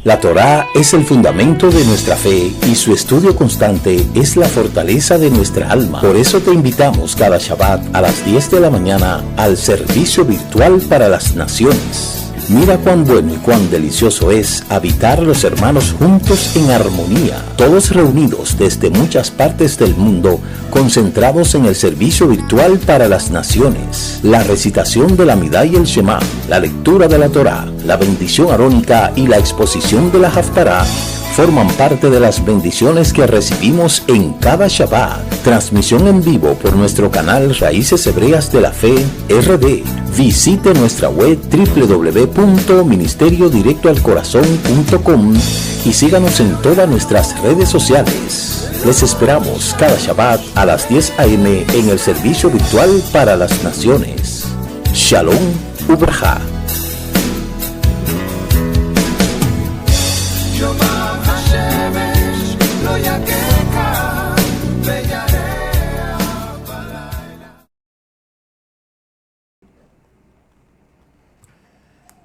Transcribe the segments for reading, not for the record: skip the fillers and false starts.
La Torá es el fundamento de nuestra fe y su estudio constante es la fortaleza de nuestra alma. Por eso te invitamos cada Shabbat a las 10 de la mañana al servicio virtual para las naciones. Mira cuán bueno y cuán delicioso es habitar los hermanos juntos en armonía, todos reunidos desde muchas partes del mundo, concentrados en el servicio virtual para las naciones, la recitación de la Amidá y el Shema, la lectura de la Torá, la bendición arónica y la exposición de la Haftará forman parte de las bendiciones que recibimos en cada Shabbat. Transmisión en vivo por nuestro canal Raíces Hebreas de la Fe RD. Visite nuestra web www.ministeriodirectoalcorazon.com y síganos en todas nuestras redes sociales. Les esperamos cada Shabbat a las 10 a.m. en el servicio virtual para las naciones. Shalom Ubraja.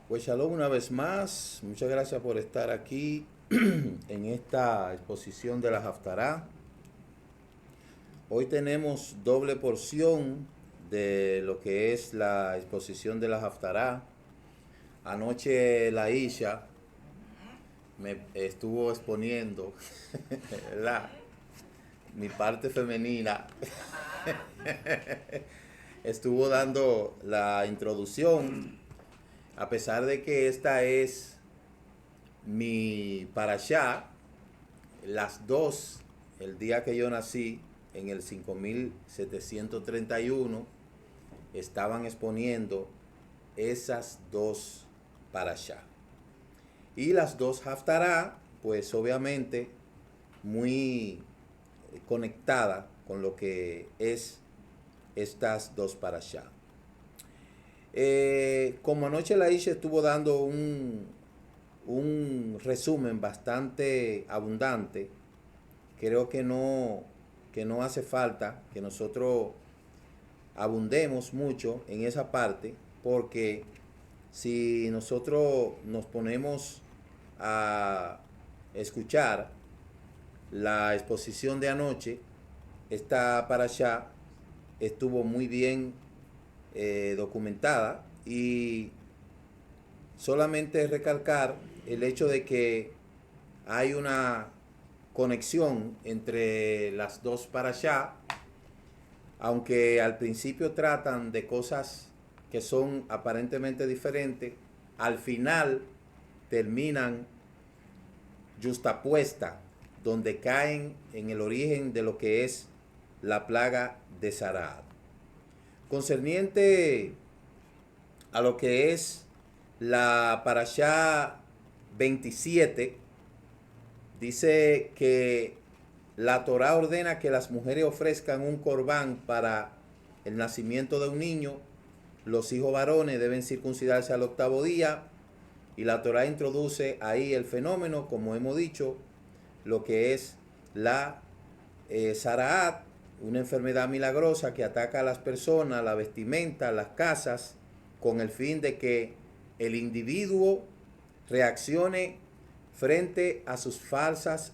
Pues shalom una vez más, muchas gracias por estar aquí en esta exposición de la Haftará. Hoy tenemos doble porción de lo que es la exposición de la Haftará. Anoche la Isha me estuvo exponiendo mi parte femenina. Estuvo dando la introducción. A pesar de que esta es mi parashá, las dos, el día que yo nací, en el 5731, estaban exponiendo esas dos parashá. Y las dos haftará, pues obviamente, muy conectada con lo que es estas dos parashá. Como anoche la Isha estuvo dando un resumen bastante abundante, creo que no hace falta que nosotros abundemos mucho en esa parte, porque si nosotros nos ponemos a escuchar la exposición de anoche, esta parashá estuvo muy bien documentada, y solamente recalcar el hecho de que hay una conexión entre las dos parashá, aunque al principio tratan de cosas que son aparentemente diferentes, al final terminan justapuestas, donde caen en el origen de lo que es la plaga de Zaraat. Concerniente a lo que es la parashá 27, dice que la Torá ordena que las mujeres ofrezcan un corbán para el nacimiento de un niño. Los hijos varones deben circuncidarse al 8º día, y la Torá introduce ahí el fenómeno, como hemos dicho, lo que es la Zaraat, una enfermedad milagrosa que ataca a las personas, la vestimenta, las casas, con el fin de que el individuo reaccione frente a sus faltas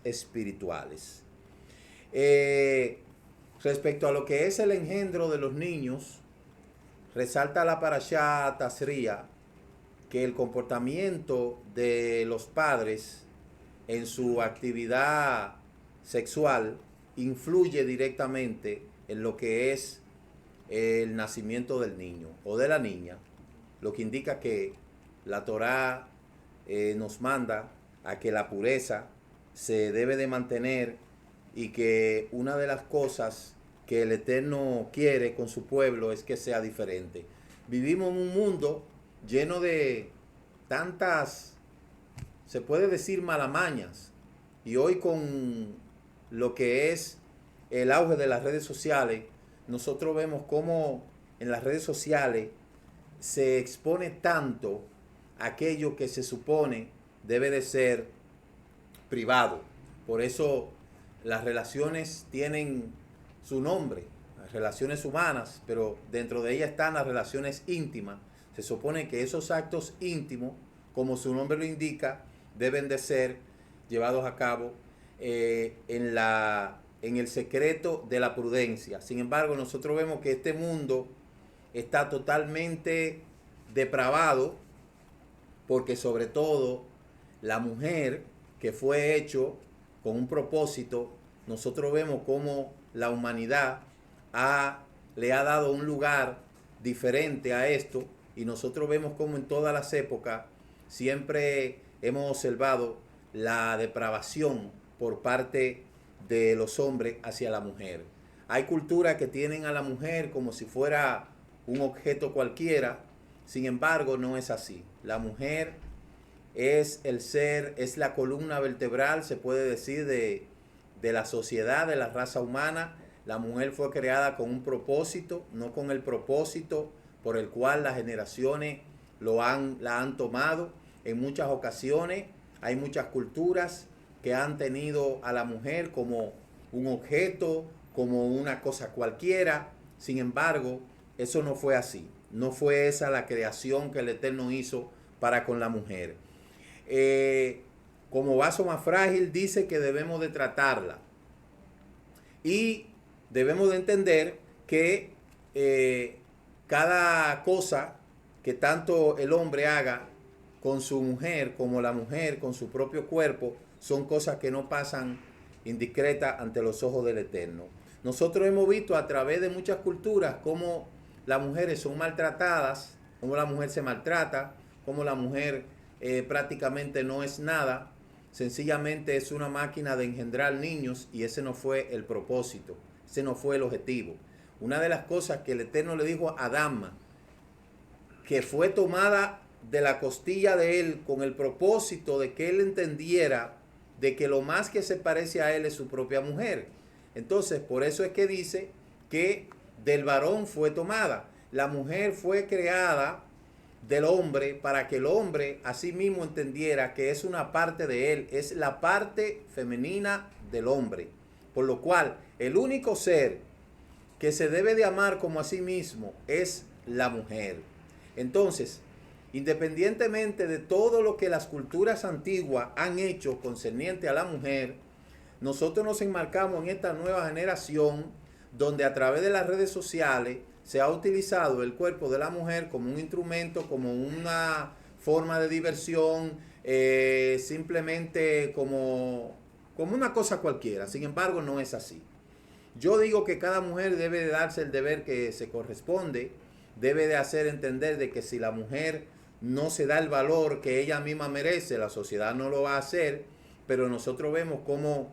espirituales. Respecto a lo que es el engendro de los niños, resalta la parashá Tazria que el comportamiento de los padres en su actividad sexual influye directamente en lo que es el nacimiento del niño o de la niña, lo que indica que la Torá nos manda a que la pureza se debe de mantener, y que una de las cosas que el Eterno quiere con su pueblo es que sea diferente. Vivimos en un mundo lleno de tantas, se puede decir, malamañas, y hoy con lo que es el auge de las redes sociales, nosotros vemos cómo en las redes sociales se expone tanto aquello que se supone debe de ser privado. Por eso las relaciones tienen su nombre, las relaciones humanas, pero dentro de ellas están las relaciones íntimas. Se supone que esos actos íntimos como su nombre lo indica, deben de ser llevados a cabo en el secreto de la prudencia. Sin embargo, nosotros vemos que este mundo está totalmente depravado, porque sobre todo la mujer, que fue hecho con un propósito, nosotros vemos cómo la humanidad le ha dado un lugar diferente a esto, y nosotros vemos cómo en todas las épocas siempre hemos observado la depravación por parte de los hombres hacia la mujer. Hay culturas que tienen a la mujer como si fuera un objeto cualquiera, sin embargo no es así. La mujer es el ser, es la columna vertebral, se puede decir, de la sociedad, de la raza humana. La mujer fue creada con un propósito, no con el propósito por el cual las generaciones la han tomado. En muchas ocasiones hay muchas culturas que han tenido a la mujer como un objeto, como una cosa cualquiera. Sin embargo, eso no fue así. No fue esa la creación que el Eterno hizo para con la mujer. Como vaso más frágil, dice que debemos de tratarla. Y debemos de entender que cada cosa que tanto el hombre haga con su mujer como la mujer con su propio cuerpo son cosas que no pasan indiscretas ante los ojos del Eterno. Nosotros hemos visto a través de muchas culturas cómo las mujeres son maltratadas, cómo la mujer se maltrata, cómo la mujer prácticamente no es nada, sencillamente es una máquina de engendrar niños, y ese no fue el propósito, ese no fue el objetivo. Una de las cosas que el Eterno le dijo a Adán, que fue tomada de la costilla de él con el propósito de que él entendiera de que lo más que se parece a él es su propia mujer. Entonces, por eso es que dice que del varón fue tomada. La mujer fue creada del hombre para que el hombre a sí mismo entendiera que es una parte de él, es la parte femenina del hombre. Por lo cual, el único ser que se debe de amar como a sí mismo es la mujer. Entonces, independientemente de todo lo que las culturas antiguas han hecho concerniente a la mujer, nosotros nos enmarcamos en esta nueva generación donde a través de las redes sociales se ha utilizado el cuerpo de la mujer como un instrumento, como una forma de diversión, simplemente como una cosa cualquiera. Sin embargo, no es así. Yo digo que cada mujer debe de darse el deber que se corresponde, debe de hacer entender de que si la mujer no se da el valor que ella misma merece, la sociedad no lo va a hacer, pero nosotros vemos cómo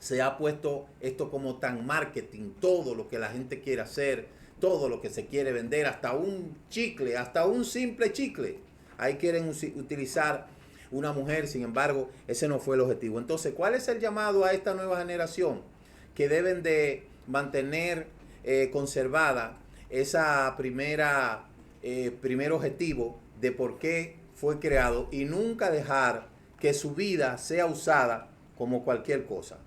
se ha puesto esto como tan marketing, todo lo que la gente quiere hacer, todo lo que se quiere vender, hasta un chicle, hasta un simple chicle. Ahí quieren utilizar una mujer, sin embargo, ese no fue el objetivo. Entonces, ¿cuál es el llamado a esta nueva generación? Que deben de mantener conservada esa primer objetivo de por qué fue creado, y nunca dejar que su vida sea usada como cualquier cosa,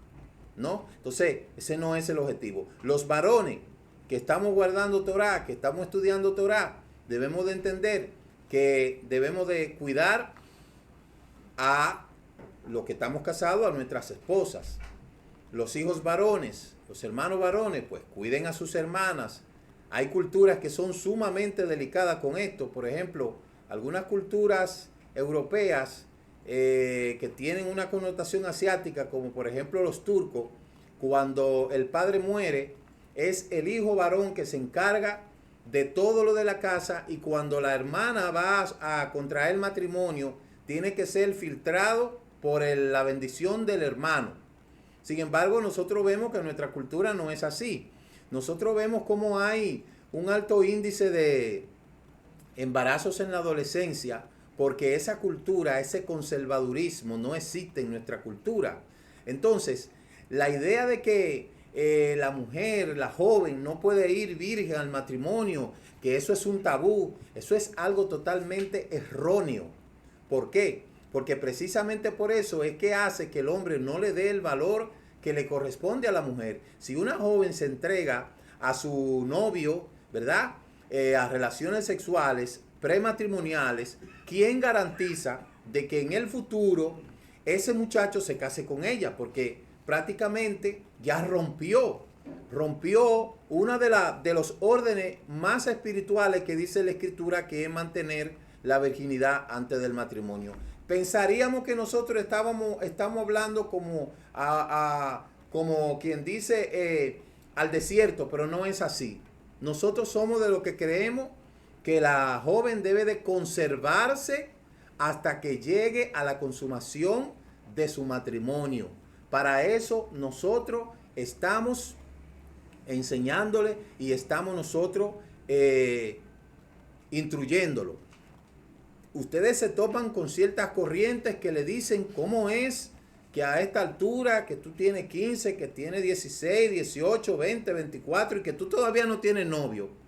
¿no? Entonces, ese no es el objetivo. Los varones que estamos guardando Torah, que estamos estudiando Torah, debemos de entender que debemos de cuidar a los que estamos casados, a nuestras esposas. Los hijos varones, los hermanos varones, pues cuiden a sus hermanas. Hay culturas que son sumamente delicadas con esto. Por ejemplo, algunas culturas europeas que tienen una connotación asiática, como por ejemplo los turcos, cuando el padre muere, es el hijo varón que se encarga de todo lo de la casa, y cuando la hermana va a contraer matrimonio, tiene que ser filtrado por la bendición del hermano. Sin embargo, nosotros vemos que en nuestra cultura no es así. Nosotros vemos cómo hay un alto índice de embarazos en la adolescencia, porque esa cultura, ese conservadurismo no existe en nuestra cultura. Entonces, la idea de que la mujer, la joven, no puede ir virgen al matrimonio, que eso es un tabú, eso es algo totalmente erróneo. ¿Por qué? Porque precisamente por eso es que hace que el hombre no le dé el valor que le corresponde a la mujer. Si una joven se entrega a su novio, ¿verdad? A relaciones sexuales, prematrimoniales, ¿quién garantiza de que en el futuro ese muchacho se case con ella? Porque prácticamente ya rompió una de los órdenes más espirituales que dice la Escritura, que es mantener la virginidad antes del matrimonio. Pensaríamos que nosotros estamos hablando como quien dice al desierto, pero no es así. Nosotros somos de los que creemos que la joven debe de conservarse hasta que llegue a la consumación de su matrimonio. Para eso nosotros estamos enseñándole y estamos nosotros instruyéndolo. Ustedes se topan con ciertas corrientes que le dicen cómo es que a esta altura, que tú tienes 15, que tienes 16, 18, 20, 24 y que tú todavía no tienes novio.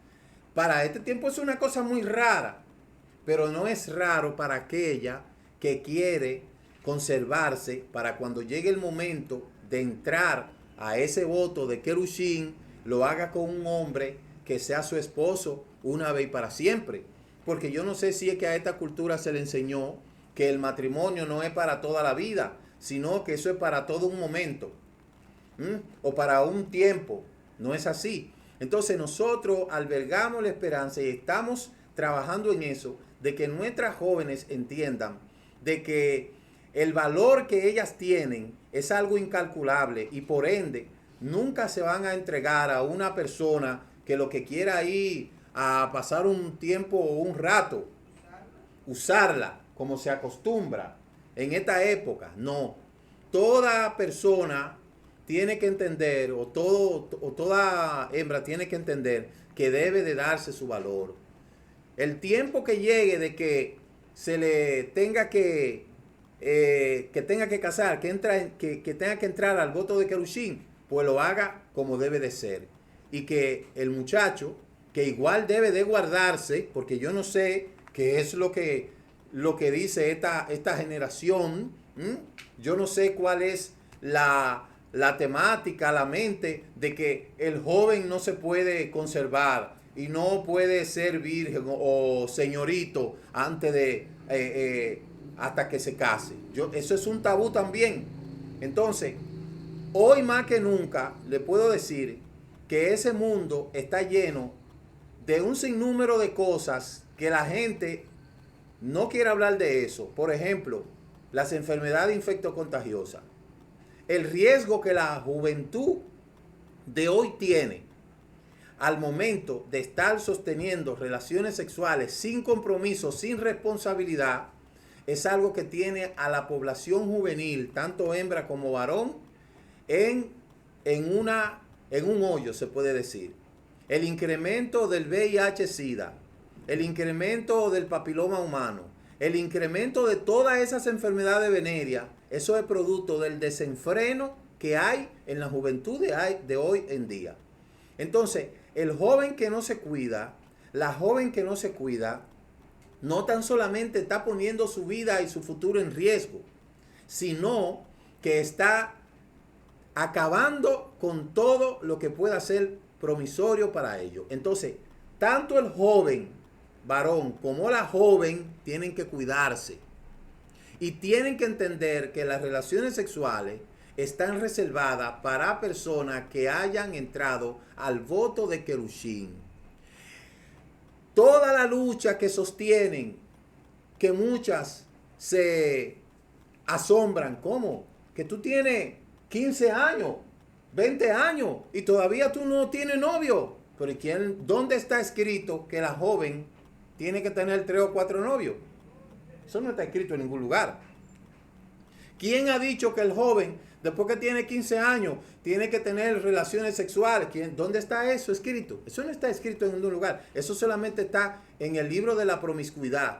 Para este tiempo es una cosa muy rara, pero no es raro para aquella que quiere conservarse para cuando llegue el momento de entrar a ese voto de Querushin, lo haga con un hombre que sea su esposo una vez y para siempre. Porque yo no sé si es que a esta cultura se le enseñó que el matrimonio no es para toda la vida, sino que eso es para todo un momento, o para un tiempo. No es así. Entonces nosotros albergamos la esperanza y estamos trabajando en eso, de que nuestras jóvenes entiendan de que el valor que ellas tienen es algo incalculable y por ende nunca se van a entregar a una persona que lo que quiera ir a pasar un tiempo o un rato, usarla como se acostumbra en esta época. No, toda persona tiene que entender, o toda hembra tiene que entender que debe de darse su valor. El tiempo que llegue de que se le tenga que casar, que tenga que entrar al voto de Querushin, pues lo haga como debe de ser. Y que el muchacho, que igual debe de guardarse, porque yo no sé qué es lo que dice esta generación, yo no sé cuál es la temática, la mente de que el joven no se puede conservar y no puede ser virgen o señorito antes de hasta que se case. Eso es un tabú también. Entonces, hoy más que nunca le puedo decir que ese mundo está lleno de un sinnúmero de cosas que la gente no quiere hablar de eso. Por ejemplo, las enfermedades infectocontagiosas. El riesgo que la juventud de hoy tiene al momento de estar sosteniendo relaciones sexuales sin compromiso, sin responsabilidad, es algo que tiene a la población juvenil, tanto hembra como varón, en un hoyo, se puede decir. El incremento del VIH-Sida, el incremento del papiloma humano, el incremento de todas esas enfermedades venéreas, eso es producto del desenfreno que hay en la juventud de hoy en día. Entonces, el joven que no se cuida, la joven que no se cuida, no tan solamente está poniendo su vida y su futuro en riesgo, sino que está acabando con todo lo que pueda ser promisorio para ello. Entonces, tanto el joven varón como la joven tienen que cuidarse y tienen que entender que las relaciones sexuales están reservadas para personas que hayan entrado al voto de Querushin. Toda la lucha que sostienen, que muchas se asombran, ¿cómo? Que tú tienes 15 años, 20 años y todavía tú no tienes novio. Pero ¿dónde está escrito que la joven tiene que tener 3 o 4 novios? Eso no está escrito en ningún lugar. ¿Quién ha dicho que el joven, después que tiene 15 años, tiene que tener relaciones sexuales? ¿Dónde está eso escrito? Eso no está escrito en ningún lugar. Eso solamente está en el libro de la promiscuidad,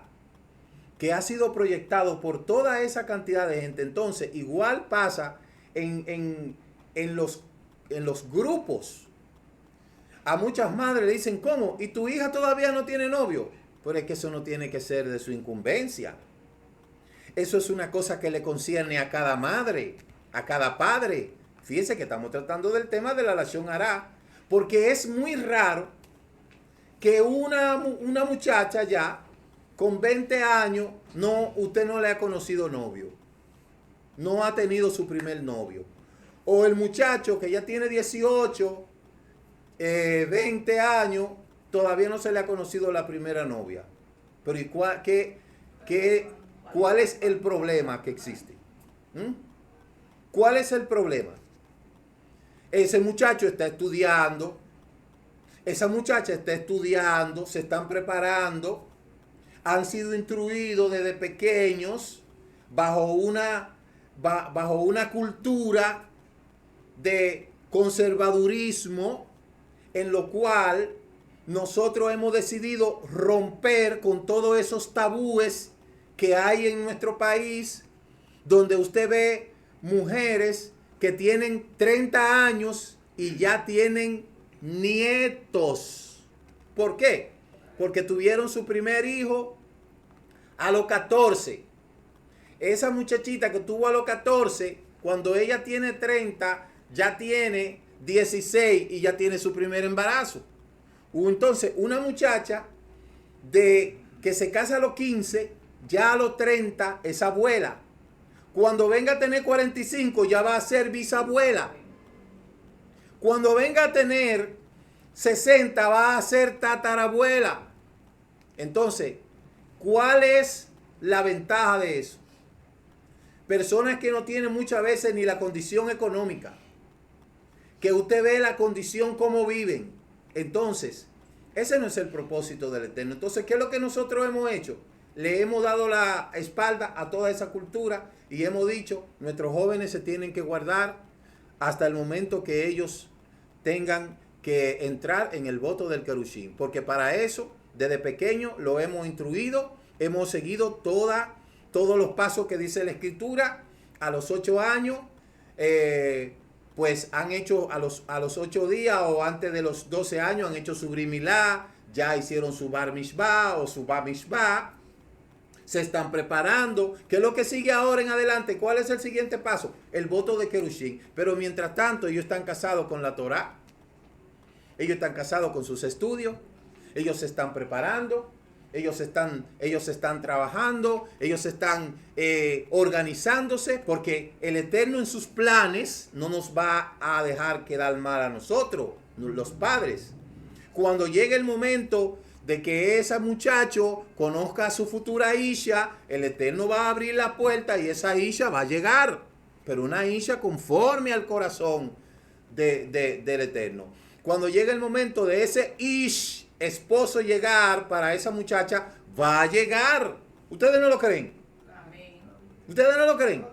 que ha sido proyectado por toda esa cantidad de gente. Entonces, igual pasa en los grupos. A muchas madres le dicen, ¿cómo? ¿Y tu hija todavía no tiene novio? Pero es que eso no tiene que ser de su incumbencia. Eso es una cosa que le concierne a cada madre, a cada padre. Fíjense que estamos tratando del tema de la lashon hará, porque es muy raro que una muchacha ya con 20 años, no, usted no le ha conocido novio. No ha tenido su primer novio. O el muchacho que ya tiene 18, 20 años, todavía no se le ha conocido la primera novia. Pero ¿y cuál es el problema que existe? ¿Cuál es el problema? Ese muchacho está estudiando, esa muchacha está estudiando, se están preparando, han sido instruidos desde pequeños bajo una cultura de conservadurismo en lo cual nosotros hemos decidido romper con todos esos tabúes que hay en nuestro país, donde usted ve mujeres que tienen 30 años y ya tienen nietos. ¿Por qué? Porque tuvieron su primer hijo a los 14. Esa muchachita que tuvo a los 14, cuando ella tiene 30, ya tiene 16 y ya tiene su primer embarazo. Entonces, una muchacha que se casa a los 15, ya a los 30 es abuela. Cuando venga a tener 45 ya va a ser bisabuela. Cuando venga a tener 60 va a ser tatarabuela. Entonces, ¿cuál es la ventaja de eso? Personas que no tienen muchas veces ni la condición económica, que usted ve la condición como viven. Entonces, ese no es el propósito del Eterno. Entonces, ¿qué es lo que nosotros hemos hecho? Le hemos dado la espalda a toda esa cultura y hemos dicho, nuestros jóvenes se tienen que guardar hasta el momento que ellos tengan que entrar en el voto del Kerushim. Porque para eso, desde pequeño, lo hemos instruido, hemos seguido todos los pasos que dice la Escritura. A los 8 años, pues han hecho a los 8 días o antes de los 12 años, han hecho su Brit Milá, ya hicieron su Bar Mishvah o su Bar Mishvah. Se están preparando. ¿Qué es lo que sigue ahora en adelante? ¿Cuál es el siguiente paso? El voto de Kerushim. Pero mientras tanto, ellos están casados con la Torah. Ellos están casados con sus estudios. Ellos se están preparando. Ellos están trabajando. Ellos están organizándose. Porque el Eterno en sus planes no nos va a dejar quedar mal a nosotros, los padres. Cuando llegue el momento de que ese muchacho conozca a su futura Isha, el Eterno va a abrir la puerta y esa Isha va a llegar. Pero una Isha conforme al corazón del Eterno. Cuando llegue el momento de ese esposo llegar para esa muchacha, va a llegar. ¿Ustedes no lo creen? ¿Ustedes no lo creen?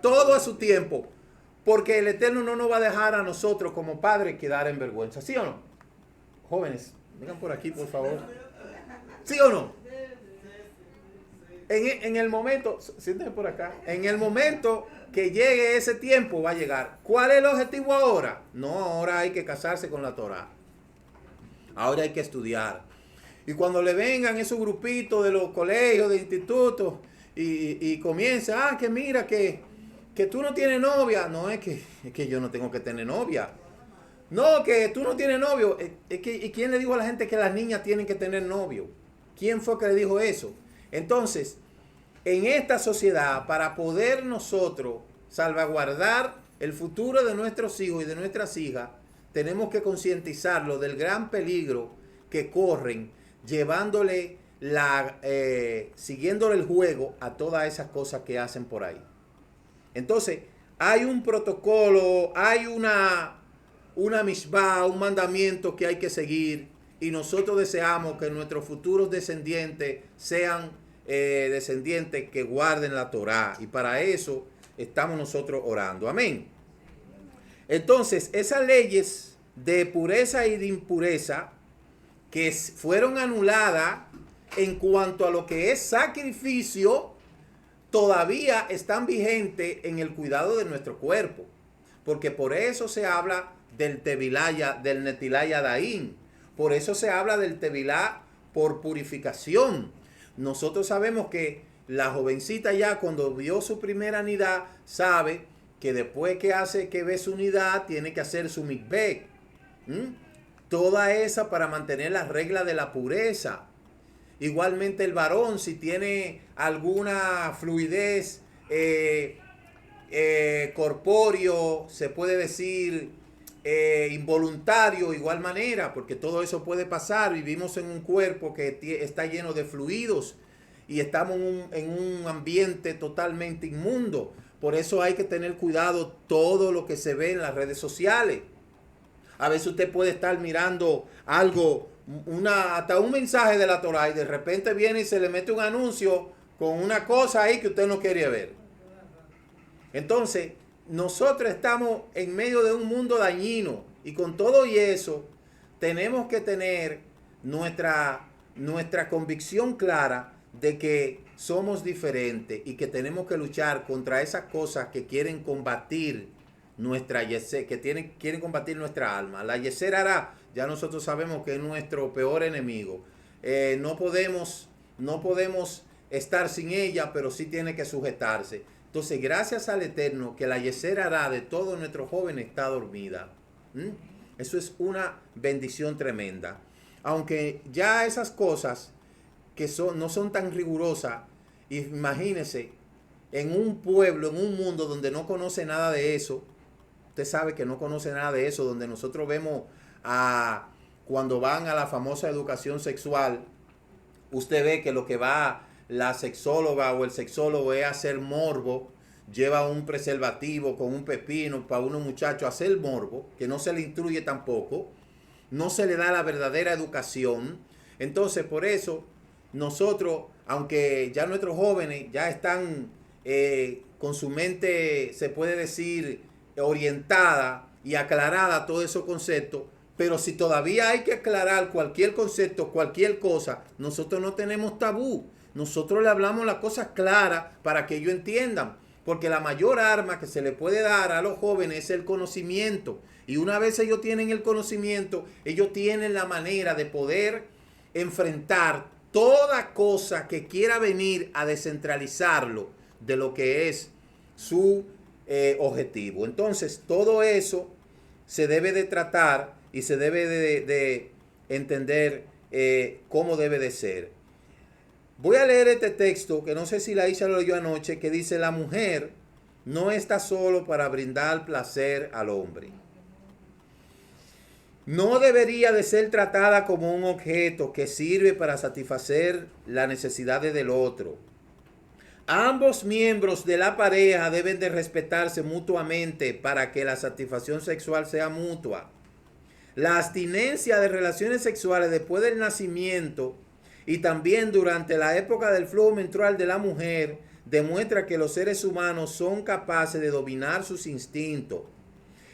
Todo a su tiempo. Porque el Eterno no nos va a dejar a nosotros como padres quedar en vergüenza. ¿Sí o no? Jóvenes, vengan por aquí, por favor. ¿Sí o no? En el momento, siéntense por acá, en el momento que llegue ese tiempo va a llegar. ¿Cuál es el objetivo ahora? No, ahora hay que casarse con la Torah. Ahora hay que estudiar. Y cuando le vengan esos grupitos de los colegios, de institutos, y comienza, que mira, que tú no tienes novia. No, es que yo no tengo que tener novia. No, que tú no tienes novio. ¿Y quién le dijo a la gente que las niñas tienen que tener novio? ¿Quién fue que le dijo eso? Entonces, en esta sociedad, para poder nosotros salvaguardar el futuro de nuestros hijos y de nuestras hijas, tenemos que concientizarlos del gran peligro que corren llevándole siguiéndole el juego a todas esas cosas que hacen por ahí. Entonces, hay un protocolo, hay una mishvah, un mandamiento que hay que seguir, y nosotros deseamos que nuestros futuros descendientes sean descendientes que guarden la Torah, y para eso estamos nosotros orando. Amén. Entonces, esas leyes de pureza y de impureza que fueron anuladas en cuanto a lo que es sacrificio, todavía están vigentes en el cuidado de nuestro cuerpo, porque por eso se habla del tevilá, del netilá yadayim. Por eso se habla del tevilá por purificación. Nosotros sabemos que la jovencita ya cuando vio su primera nidá, sabe que después que ve su nidá, tiene que hacer su mikveh. Toda esa para mantener las reglas de la pureza. Igualmente el varón, si tiene alguna fluidez corpóreo, se puede decir involuntario, igual manera, porque todo eso puede pasar. Vivimos en un cuerpo que está lleno de fluidos y estamos en un ambiente totalmente inmundo. Por eso hay que tener cuidado todo lo que se ve en las redes sociales. A veces usted puede estar mirando algo, hasta un mensaje de la Torah, y de repente viene y se le mete un anuncio con una cosa ahí que usted no quería ver. Entonces, nosotros estamos en medio de un mundo dañino, y con todo y eso tenemos que tener nuestra convicción clara de que somos diferentes y que tenemos que luchar contra esas cosas que quieren combatir nuestra yeser, que quieren combatir nuestra alma. La yeser hará, ya nosotros sabemos que es nuestro peor enemigo. No podemos estar sin ella, pero sí tiene que sujetarse. Entonces, gracias al Eterno, que la yeser hará de todo nuestro joven está dormida. Eso es una bendición tremenda. Aunque ya esas cosas que no son tan rigurosas, imagínense, en un pueblo, en un mundo donde no conoce nada de eso. Usted sabe que no conoce nada de eso, donde nosotros vemos cuando van a la famosa educación sexual, usted ve que lo que va la sexóloga o el sexólogo es hacer morbo, lleva un preservativo con un pepino para unos muchachos a hacer morbo, que no se le instruye tampoco, no se le da la verdadera educación. Entonces, por eso, nosotros, aunque ya nuestros jóvenes ya están con su mente, se puede decir, orientada y aclarada todos esos conceptos, pero si todavía hay que aclarar cualquier concepto, cualquier cosa, nosotros no tenemos tabú. Nosotros le hablamos las cosas claras para que ellos entiendan, porque la mayor arma que se le puede dar a los jóvenes es el conocimiento. Y una vez ellos tienen el conocimiento, ellos tienen la manera de poder enfrentar toda cosa que quiera venir a descentralizarlo de lo que es su objetivo. Entonces, todo eso se debe de tratar y se debe de entender cómo debe de ser. Voy a leer este texto, que no sé si la Isha lo leyó anoche, que dice: la mujer no está solo para brindar placer al hombre. No debería de ser tratada como un objeto que sirve para satisfacer las necesidades del otro. Ambos miembros de la pareja deben de respetarse mutuamente para que la satisfacción sexual sea mutua. La abstinencia de relaciones sexuales después del nacimiento y también durante la época del flujo menstrual de la mujer demuestra que los seres humanos son capaces de dominar sus instintos.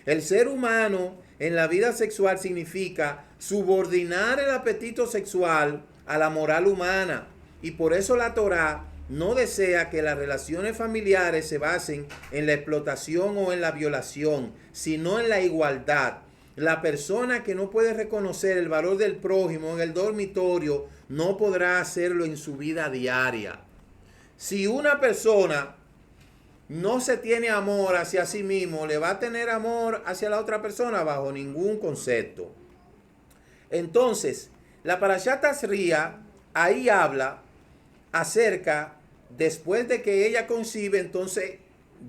El ser humano en la vida sexual significa subordinar el apetito sexual a la moral humana, y por eso la Torá no desea que las relaciones familiares se basen en la explotación o en la violación, sino en la igualdad. La persona que no puede reconocer el valor del prójimo en el dormitorio no podrá hacerlo en su vida diaria. Si una persona no se tiene amor hacia sí mismo, ¿le va a tener amor hacia la otra persona? Bajo ningún concepto. Entonces, la Parashat Tazria ahí habla acerca, después de que ella concibe, entonces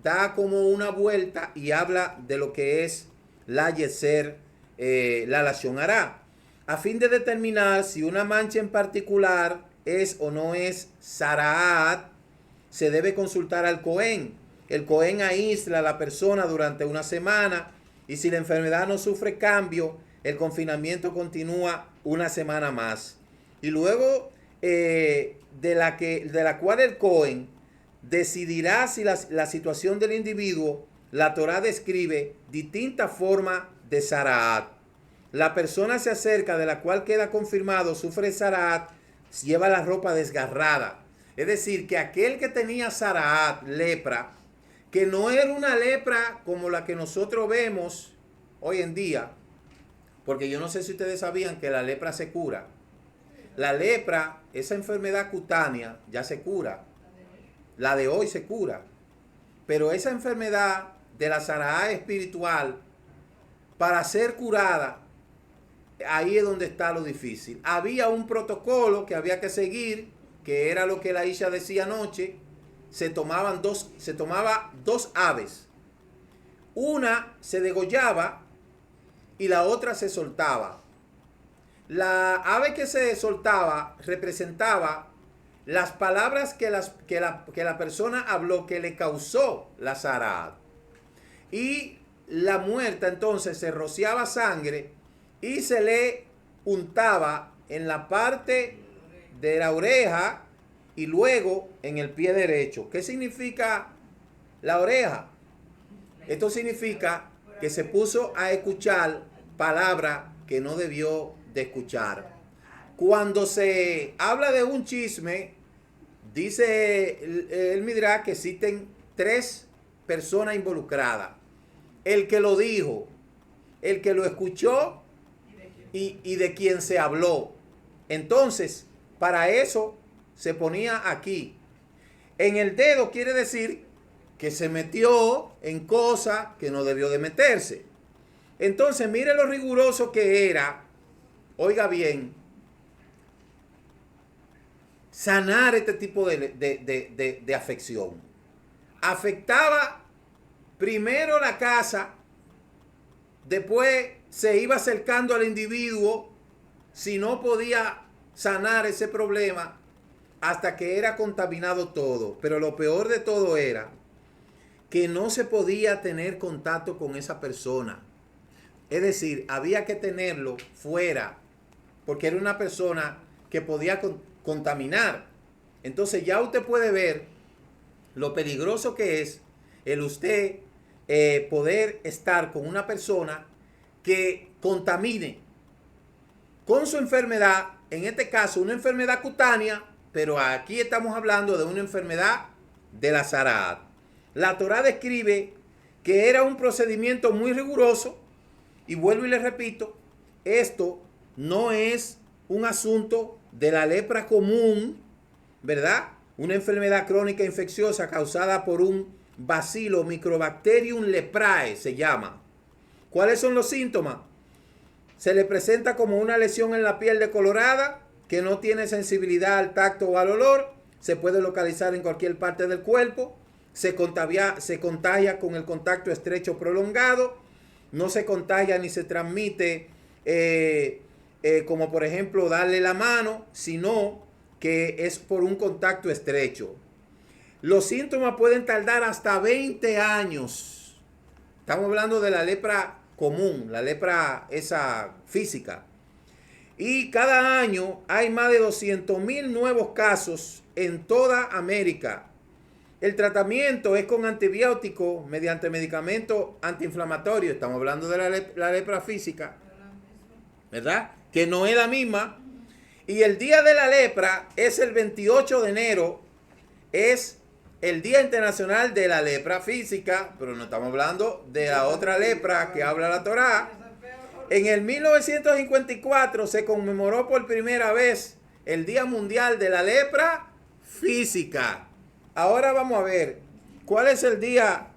da como una vuelta y habla de lo que es la yeser, la lashon hará, a fin de determinar si una mancha en particular es o no es saraat. Se debe consultar al Cohen. El Cohen aísla a la persona durante una semana, y si la enfermedad no sufre cambio, el confinamiento continúa una semana más. Y luego de la cual el Cohen decidirá si la situación del individuo, la Torá describe distintas formas de Saraat. La persona se acerca de la cual queda confirmado sufre Saraat, lleva la ropa desgarrada. Es decir, que aquel que tenía Saraat, lepra, que no era una lepra como la que nosotros vemos hoy en día, porque yo no sé si ustedes sabían que la lepra se cura. La lepra, esa enfermedad cutánea, ya se cura. La de hoy se cura. Pero esa enfermedad de la Saraat espiritual, para ser curada, ahí es donde está lo difícil. Había un protocolo que había que seguir, que era lo que la Isha decía anoche. Se tomaba dos aves. Una se degollaba y la otra se soltaba. La ave que se soltaba representaba las palabras que la persona habló que le causó la Saraat. Y la muerta entonces se rociaba sangre y se le untaba en la parte de la oreja y luego en el pie derecho. ¿Qué significa la oreja? Esto significa que se puso a escuchar palabra que no debió de escuchar. Cuando se habla de un chisme, dice el Midrash que existen 3 personas involucradas. El que lo dijo, el que lo escuchó y de quien se habló. Entonces, para eso se ponía aquí. En el dedo quiere decir que se metió en cosas que no debió de meterse. Entonces, mire lo riguroso que era, oiga bien, sanar este tipo de afección. Afectaba primero la casa, después se iba acercando al individuo, si no podía sanar ese problema, hasta que era contaminado todo. Pero lo peor de todo era que no se podía tener contacto con esa persona. Es decir, había que tenerlo fuera, porque era una persona que podía contaminar. Entonces ya usted puede ver lo peligroso que es el usted poder estar con una persona que contamine con su enfermedad, en este caso una enfermedad cutánea, pero aquí estamos hablando de una enfermedad de la Saraat. La Torá describe que era un procedimiento muy riguroso, y vuelvo y le repito, esto no es un asunto de la lepra común, ¿verdad? Una enfermedad crónica infecciosa causada por un bacilo, Microbacterium leprae se llama. ¿Cuáles son los síntomas? Se le presenta como una lesión en la piel decolorada, que no tiene sensibilidad al tacto o al olor, se puede localizar en cualquier parte del cuerpo, se contagia con el contacto estrecho prolongado, no se contagia ni se transmite como por ejemplo darle la mano, sino que es por un contacto estrecho. Los síntomas pueden tardar hasta 20 años. Estamos hablando de la lepra común, la lepra esa física. Y cada año hay más de 200,000 nuevos casos en toda América. El tratamiento es con antibióticos mediante medicamentos antiinflamatorios. Estamos hablando de la lepra física, ¿verdad? Que no es la misma. Y el día de la lepra es el 28 de enero. Es el Día Internacional de la Lepra Física, pero no estamos hablando de la otra lepra que habla la Torá. En el 1954 se conmemoró por primera vez el Día Mundial de la Lepra Física. Ahora vamos a ver, ¿cuál es el día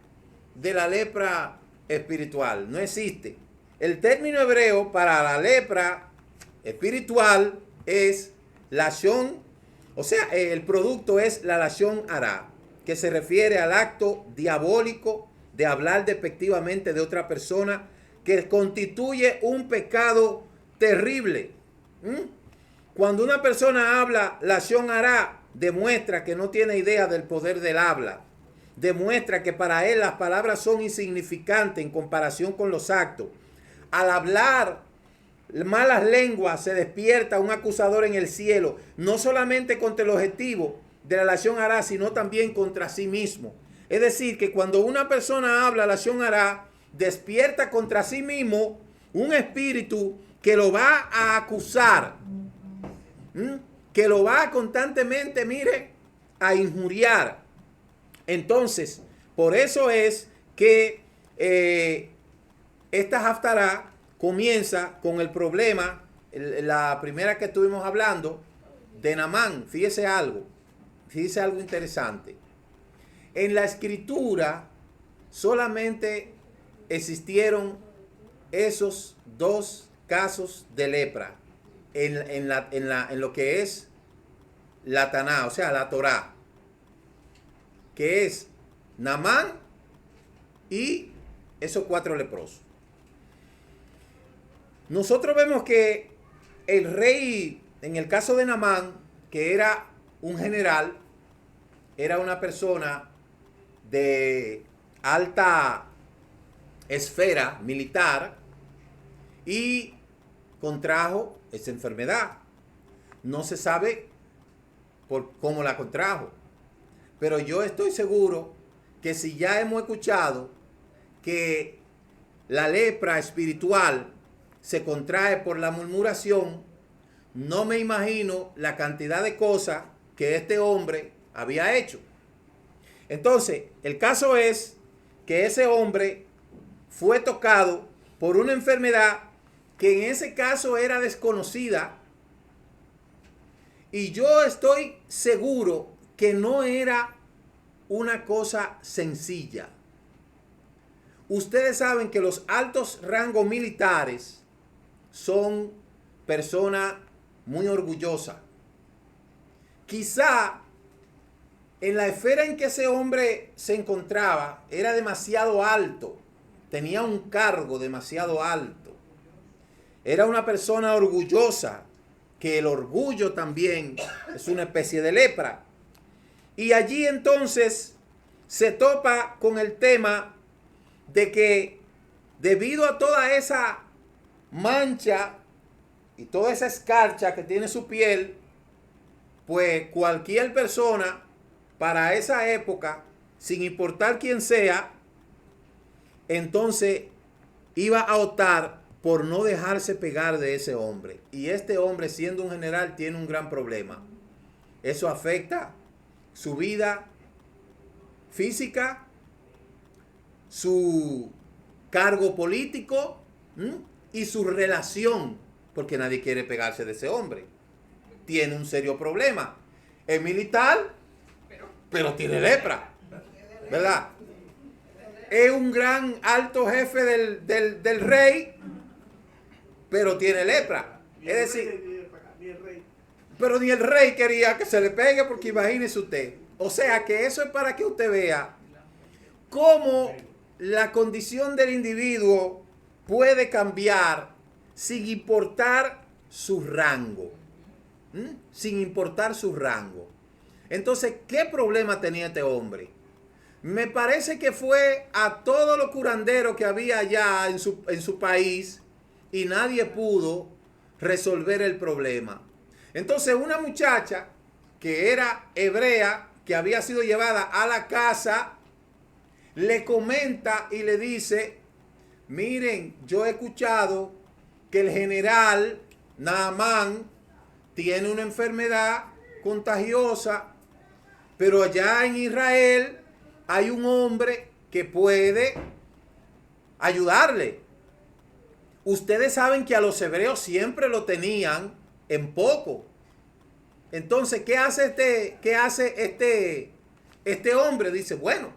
de la lepra espiritual? No existe. El término hebreo para la lepra espiritual es lashon, o sea, el producto es la lashon hará, que se refiere al acto diabólico de hablar despectivamente de otra persona, que constituye un pecado terrible. Cuando una persona habla lashon hará, demuestra que no tiene idea del poder del habla. Demuestra que para él las palabras son insignificantes en comparación con los actos. Al hablar malas lenguas se despierta un acusador en el cielo, no solamente contra el objetivo de la lashon hará, sino también contra sí mismo. Es decir, que cuando una persona habla lashon hará, despierta contra sí mismo un espíritu que lo va a acusar. Que lo va constantemente, mire, a injuriar. Entonces, por eso es que esta haftará comienza con el problema, la primera que estuvimos hablando, de Naamán. Fíjese algo interesante. En la escritura solamente existieron esos 2 casos de lepra en lo que es la Taná, o sea, la Torá, que es Naamán y esos 4 leprosos. Nosotros vemos que el rey, en el caso de Naamán, que era un general, era una persona de alta esfera militar y contrajo esa enfermedad. No se sabe por cómo la contrajo, pero yo estoy seguro que si ya hemos escuchado que la lepra espiritual se contrae por la murmuración, no me imagino la cantidad de cosas que este hombre había hecho. Entonces, el caso es que ese hombre fue tocado por una enfermedad que en ese caso era desconocida, y yo estoy seguro que no era una cosa sencilla. Ustedes saben que los altos rangos militares son personas muy orgullosas. Quizá en la esfera en que ese hombre se encontraba era demasiado alto, tenía un cargo demasiado alto. Era una persona orgullosa, que el orgullo también es una especie de lepra. Y allí entonces se topa con el tema de que debido a toda esa mancha y toda esa escarcha que tiene su piel, pues cualquier persona para esa época, sin importar quién sea, entonces iba a optar por no dejarse pegar de ese hombre. Y este hombre, siendo un general, tiene un gran problema. Eso afecta su vida física, su cargo político y su relación, porque nadie quiere pegarse de ese hombre. Tiene un serio problema. Es militar, pero tiene lepra, ¿verdad? Es un gran alto jefe del rey, pero tiene lepra. Es decir, pero ni el rey quería que se le pegue, porque imagínese usted. O sea que eso es para que usted vea cómo la condición del individuo puede cambiar sin importar su rango. Sin importar su rango. Entonces, ¿qué problema tenía este hombre? Me parece que fue a todos los curanderos que había allá en su país y nadie pudo resolver el problema. Entonces, una muchacha que era hebrea, que había sido llevada a la casa, le comenta y le dice: miren, yo he escuchado que el general Naamán tiene una enfermedad contagiosa, pero allá en Israel hay un hombre que puede ayudarle. Ustedes saben que a los hebreos siempre lo tenían en poco. Entonces, ¿qué hace este hombre? Dice, bueno,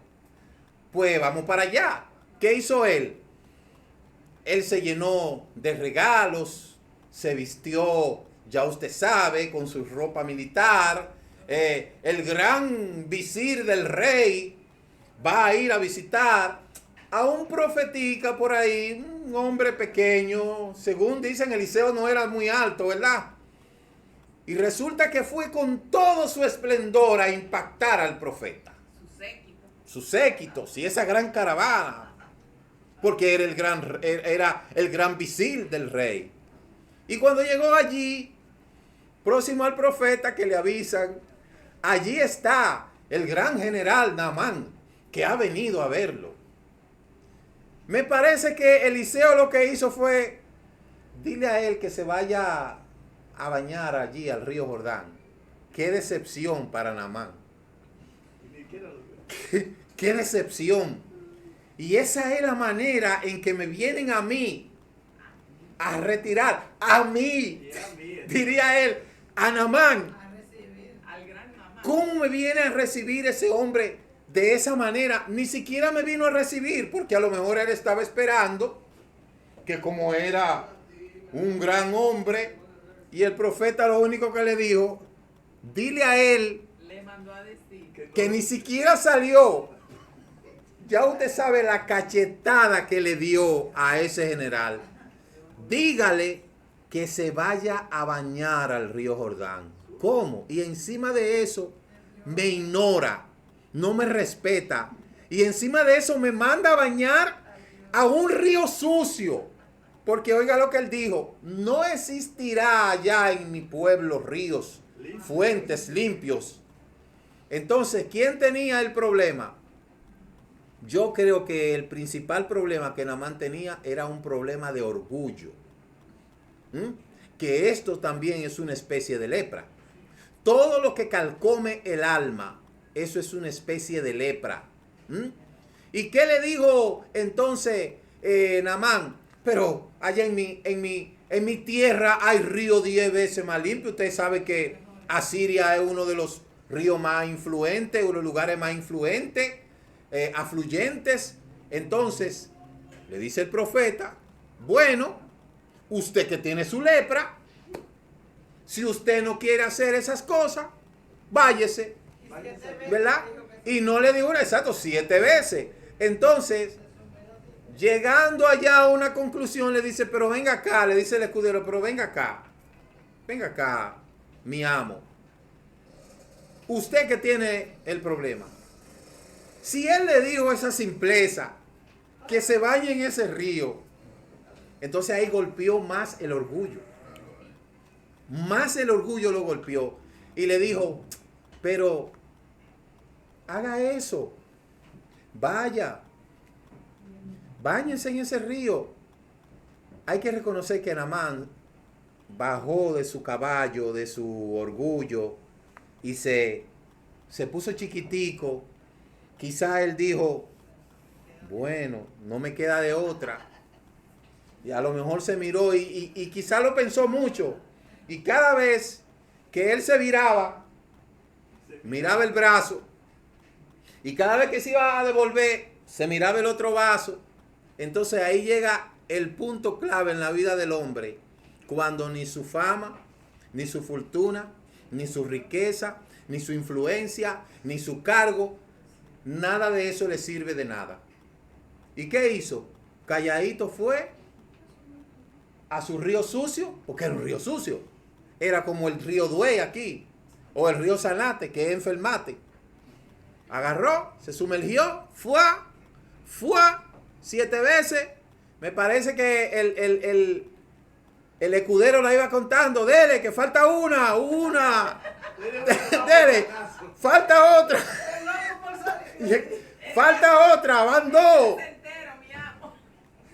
pues vamos para allá. ¿Qué hizo él? Él se llenó de regalos, se vistió, ya usted sabe, con su ropa militar. El gran visir del rey va a ir a visitar a un profetica por ahí, un hombre pequeño. Según dicen, Eliseo no era muy alto, ¿verdad? Y resulta que fue con todo su esplendor a impactar al profeta. Su séquito, sí, esa gran caravana. Porque era el gran visir del rey. Y cuando llegó allí, próximo al profeta, que le avisan, allí está el gran general Naamán, que ha venido a verlo. Me parece que Eliseo lo que hizo fue, dile a él que se vaya a bañar allí al río Jordán. Qué decepción para Naamán. Qué decepción. Y esa es la manera en que me vienen a mí a retirar. A mí, diría él, a Naamán. ¿Cómo me viene a recibir ese hombre de esa manera? Ni siquiera me vino a recibir, porque a lo mejor él estaba esperando que, como era un gran hombre. Y el profeta lo único que le dijo, dile a él Le mandó a decir que ni siquiera salió. Ya usted sabe la cachetada que le dio a ese general. Dígale que se vaya a bañar al río Jordán. ¿Cómo? Y encima de eso me ignora, no me respeta. Y encima de eso me manda a bañar a un río sucio. Porque oiga lo que él dijo, no existirá allá en mi pueblo ríos, fuentes limpios. Entonces, ¿quién tenía el problema? Yo creo que el principal problema que Naamán tenía era un problema de orgullo. Que esto también es una especie de lepra. Todo lo que calcome el alma, eso es una especie de lepra. ¿Y qué le dijo entonces Naamán? Pero allá en mi tierra hay río 10 veces más limpio. Usted sabe que Asiria es uno de los ríos más influentes, uno de los lugares más influentes, afluyentes. Entonces, le dice el profeta, bueno, usted que tiene su lepra, si usted no quiere hacer esas cosas, váyese, ¿verdad? Y no le digo exacto, 7 veces. Entonces, llegando allá a una conclusión, le dice, pero venga acá, le dice el escudero, pero venga acá, mi amo. Usted que tiene el problema. Si él le dijo esa simpleza, que se vaya en ese río, entonces ahí golpeó más el orgullo. Más el orgullo lo golpeó. Y le dijo, pero haga eso. Vaya. Báñense en ese río. Hay que reconocer que Naamán bajó de su caballo, de su orgullo, y se puso chiquitico. Quizá él dijo, bueno, no me queda de otra. Y a lo mejor se miró y quizá lo pensó mucho. Y cada vez que él se viraba, miraba el brazo. Y cada vez que se iba a devolver, se miraba el otro brazo. Entonces ahí llega el punto clave en la vida del hombre. Cuando ni su fama, ni su fortuna, ni su riqueza, ni su influencia, ni su cargo, nada de eso le sirve de nada. ¿Y qué hizo? Calladito fue a su río sucio, porque era un río sucio. Era como el río Duey aquí, o el río Sanate, que es Enfermate. Agarró, se sumergió, fue 7 veces. Me parece que el escudero la iba contando. Dele, que falta una. Dele, falta otra. Falta otra, van 2.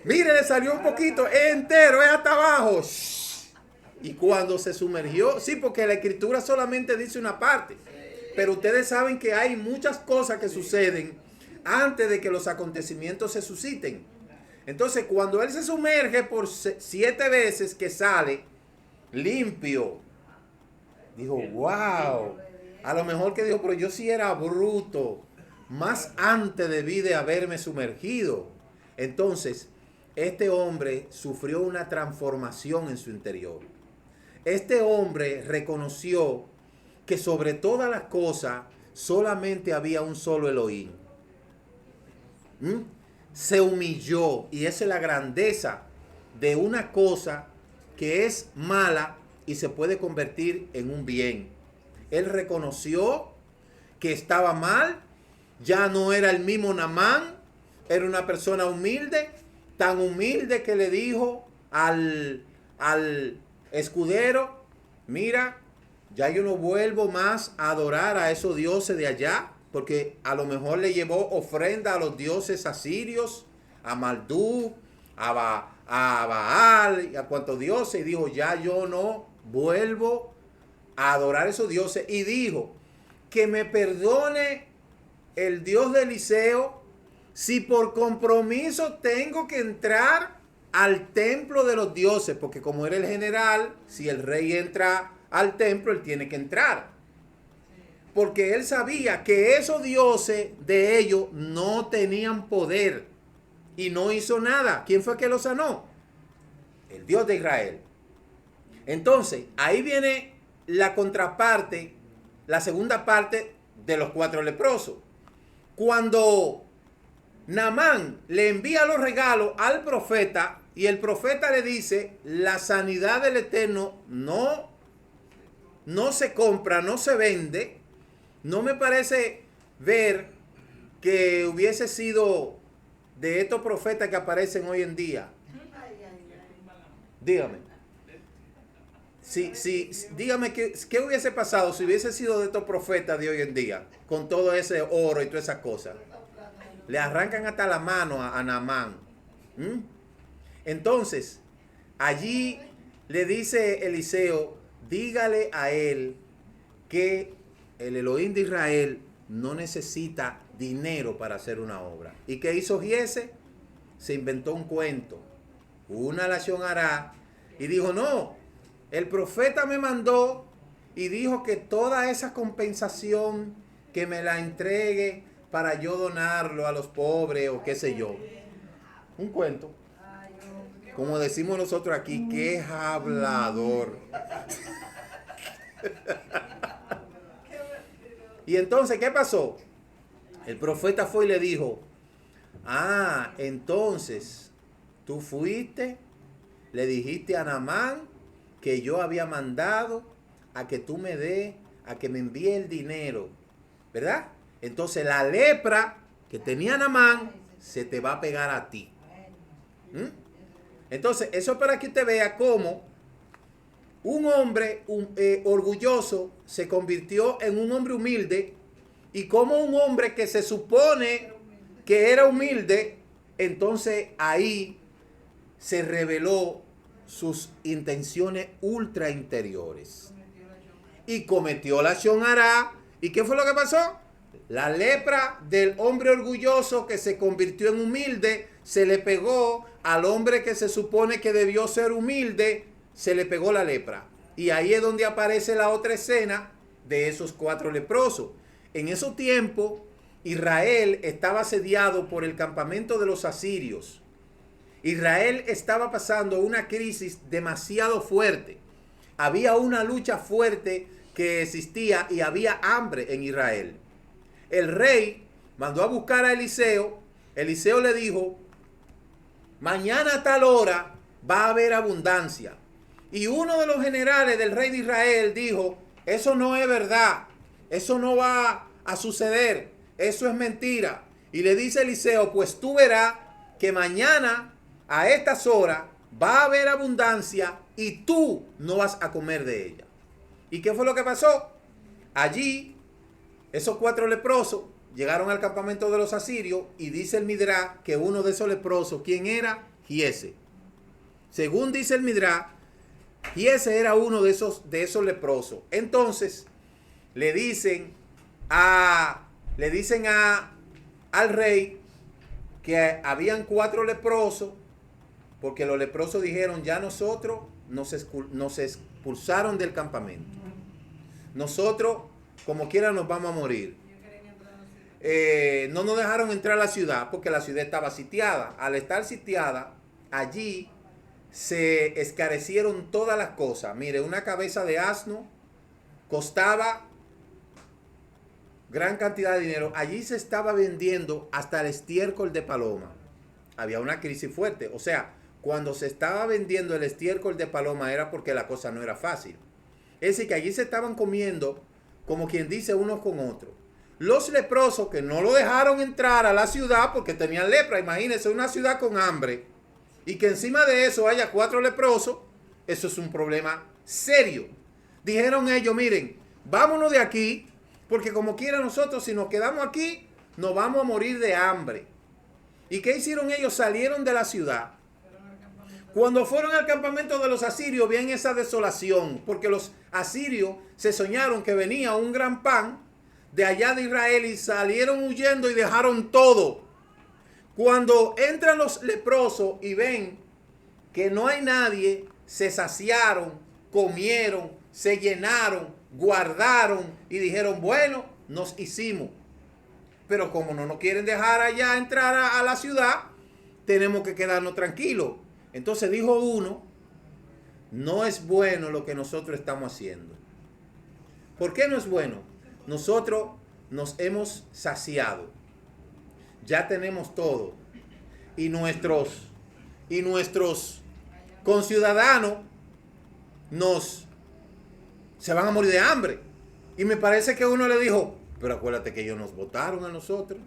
Mire, le salió un poquito, es entero, es hasta abajo. Y cuando se sumergió, sí, porque la escritura solamente dice una parte. Pero ustedes saben que hay muchas cosas que suceden antes de que los acontecimientos se susciten. Entonces, cuando él se sumerge por 7 veces que sale limpio, dijo, wow. A lo mejor que dijo, pero yo sí era bruto. Más antes debí de haberme sumergido. Entonces, este hombre sufrió una transformación en su interior. Este hombre reconoció que sobre todas las cosas solamente había un solo Elohim. Se humilló, y esa es la grandeza de una cosa que es mala y se puede convertir en un bien. Él reconoció que estaba mal, ya no era el mismo Naamán, era una persona humilde, tan humilde que le dijo al escudero, mira, ya yo no vuelvo más a adorar a esos dioses de allá, porque a lo mejor le llevó ofrenda a los dioses asirios, a Marduk, a Baal, y a cuantos dioses, y dijo, ya yo no vuelvo a adorar a esos dioses, y dijo, que me perdone el Dios de Eliseo, si por compromiso tengo que entrar al templo de los dioses, porque como era el general, si el rey entra al templo, él tiene que entrar. Porque él sabía que esos dioses de ellos no tenían poder y no hizo nada. ¿Quién fue que lo sanó? El Dios de Israel. Entonces, ahí viene la contraparte, la segunda parte de los 4 leprosos. Cuando Naamán le envía los regalos al profeta y el profeta le dice, la sanidad del Eterno no se compra, no se vende, no me parece ver que hubiese sido de estos profetas que aparecen hoy en día. Dígame. Dígame qué hubiese pasado si hubiese sido de estos profetas de hoy en día, con todo ese oro y todas esas cosas. Le arrancan hasta la mano a Naamán. Entonces, allí le dice Eliseo, dígale a él que el Elohim de Israel no necesita dinero para hacer una obra. ¿Y qué hizo Giese? Se inventó un cuento, una lashon hará, y dijo, no, el profeta me mandó y dijo que toda esa compensación que me la entregue para yo donarlo a los pobres o qué sé yo. Un cuento. Como decimos nosotros aquí, que es hablador. Y entonces, ¿qué pasó? El profeta fue y le dijo, entonces, tú fuiste, le dijiste a Naamán que yo había mandado a que tú me a que me envíe el dinero, ¿verdad? Entonces la lepra que tenía Naamán se te va a pegar a ti. Entonces, eso es para que usted vea cómo un hombre orgulloso se convirtió en un hombre humilde y como un hombre que se supone que era humilde, entonces ahí se reveló sus intenciones ultra interiores y cometió la lashon hará. ¿Y qué fue lo que pasó? La lepra del hombre orgulloso que se convirtió en humilde se le pegó al hombre que se supone que debió ser humilde, se le pegó la lepra. Y ahí es donde aparece la otra escena de esos 4 leprosos. En ese tiempo, Israel estaba asediado por el campamento de los asirios. Israel estaba pasando una crisis demasiado fuerte. Había una lucha fuerte que existía y había hambre en Israel. El rey mandó a buscar a Eliseo. Eliseo le dijo, mañana a tal hora va a haber abundancia. Y uno de los generales del rey de Israel dijo, eso no es verdad, eso no va a suceder, eso es mentira. Y le dice Eliseo, pues tú verás que mañana a estas horas va a haber abundancia y tú no vas a comer de ella. ¿Y qué fue lo que pasó? Allí, esos 4 leprosos llegaron al campamento de los asirios y dice el Midrash que uno de esos leprosos, ¿quién era? Giese. Según dice el Midrash, Giese era uno de esos leprosos. Entonces, le dicen al rey que habían 4 leprosos, porque los leprosos dijeron, ya nosotros nos expulsaron del campamento. Nosotros, como quiera, nos vamos a morir. No nos dejaron entrar a la ciudad porque la ciudad estaba sitiada. Al estar sitiada, allí se escarecieron todas las cosas. Mire, una cabeza de asno costaba gran cantidad de dinero. Allí se estaba vendiendo hasta el estiércol de paloma. Había una crisis fuerte. O sea, cuando se estaba vendiendo el estiércol de paloma era porque la cosa no era fácil. Es decir, que allí se estaban comiendo, como quien dice, unos con otros. Los leprosos que no lo dejaron entrar a la ciudad porque tenían lepra. Imagínense una ciudad con hambre y que encima de eso haya 4 leprosos. Eso es un problema serio. Dijeron ellos, miren, vámonos de aquí porque como quiera nosotros si nos quedamos aquí nos vamos a morir de hambre. ¿Y qué hicieron ellos? Salieron de la ciudad. Cuando fueron al campamento de los asirios, ven esa desolación, porque los asirios se soñaron que venía un gran pan de allá de Israel y salieron huyendo y dejaron todo. Cuando entran los leprosos y ven que no hay nadie, se saciaron, comieron, se llenaron, guardaron y dijeron, bueno, nos hicimos. Pero como no nos quieren dejar allá entrar a la ciudad, tenemos que quedarnos tranquilos. Entonces dijo uno no es bueno lo que nosotros estamos haciendo. ¿Por qué no es bueno? Nosotros nos hemos saciado. Ya tenemos todo. Y nuestros conciudadanos se van a morir de hambre. Y me parece que uno le dijo, pero acuérdate que ellos nos votaron a nosotros.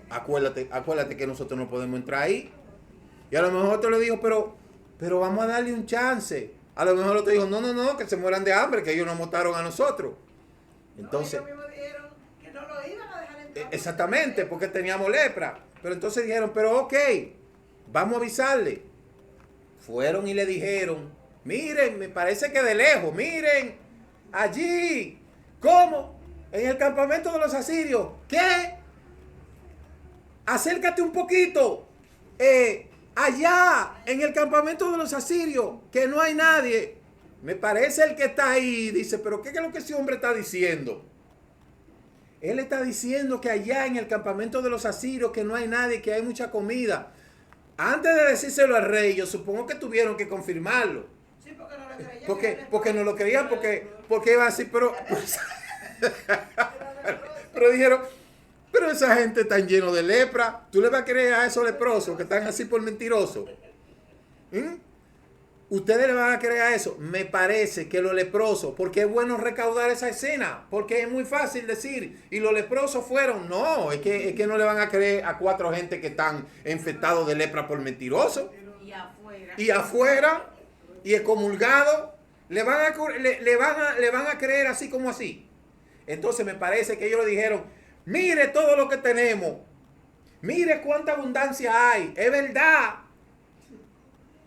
Acuérdate que nosotros no podemos entrar ahí. Y a lo mejor otro le dijo, pero vamos a darle un chance. A lo mejor otro dijo, no, que se mueran de hambre, que ellos nos votaron a nosotros. Entonces, ellos mismos dijeron que no lo iban a dejar entrar. Exactamente, porque teníamos lepra. Pero entonces dijeron, pero ok, vamos a avisarle. Fueron y le dijeron, miren, me parece que de lejos, miren, allí, ¿cómo? En el campamento de los asirios. ¿Qué? Acércate un poquito. Allá, en el campamento de los asirios, que no hay nadie. Me parece el que está ahí, dice, pero ¿qué es lo que ese hombre está diciendo? Él está diciendo que allá en el campamento de los asirios, que no hay nadie, que hay mucha comida. Antes de decírselo al rey, yo supongo que tuvieron que confirmarlo. Sí, porque no lo creían. Porque no lo creían, porque iba a decir, pero dijeron, pero esa gente está lleno de lepra. ¿Tú le vas a creer a esos leprosos que están así por mentirosos? ¿Ustedes le van a creer a eso? Me parece que los leprosos, porque es bueno recaudar esa escena, porque es muy fácil decir, y los leprosos fueron, no, es que no le van a creer a 4 gente que están infectados de lepra por mentirosos. Y afuera, y excomulgados, le van a creer así como así. Entonces me parece que ellos le dijeron, mire todo lo que tenemos, mire cuánta abundancia hay, es verdad.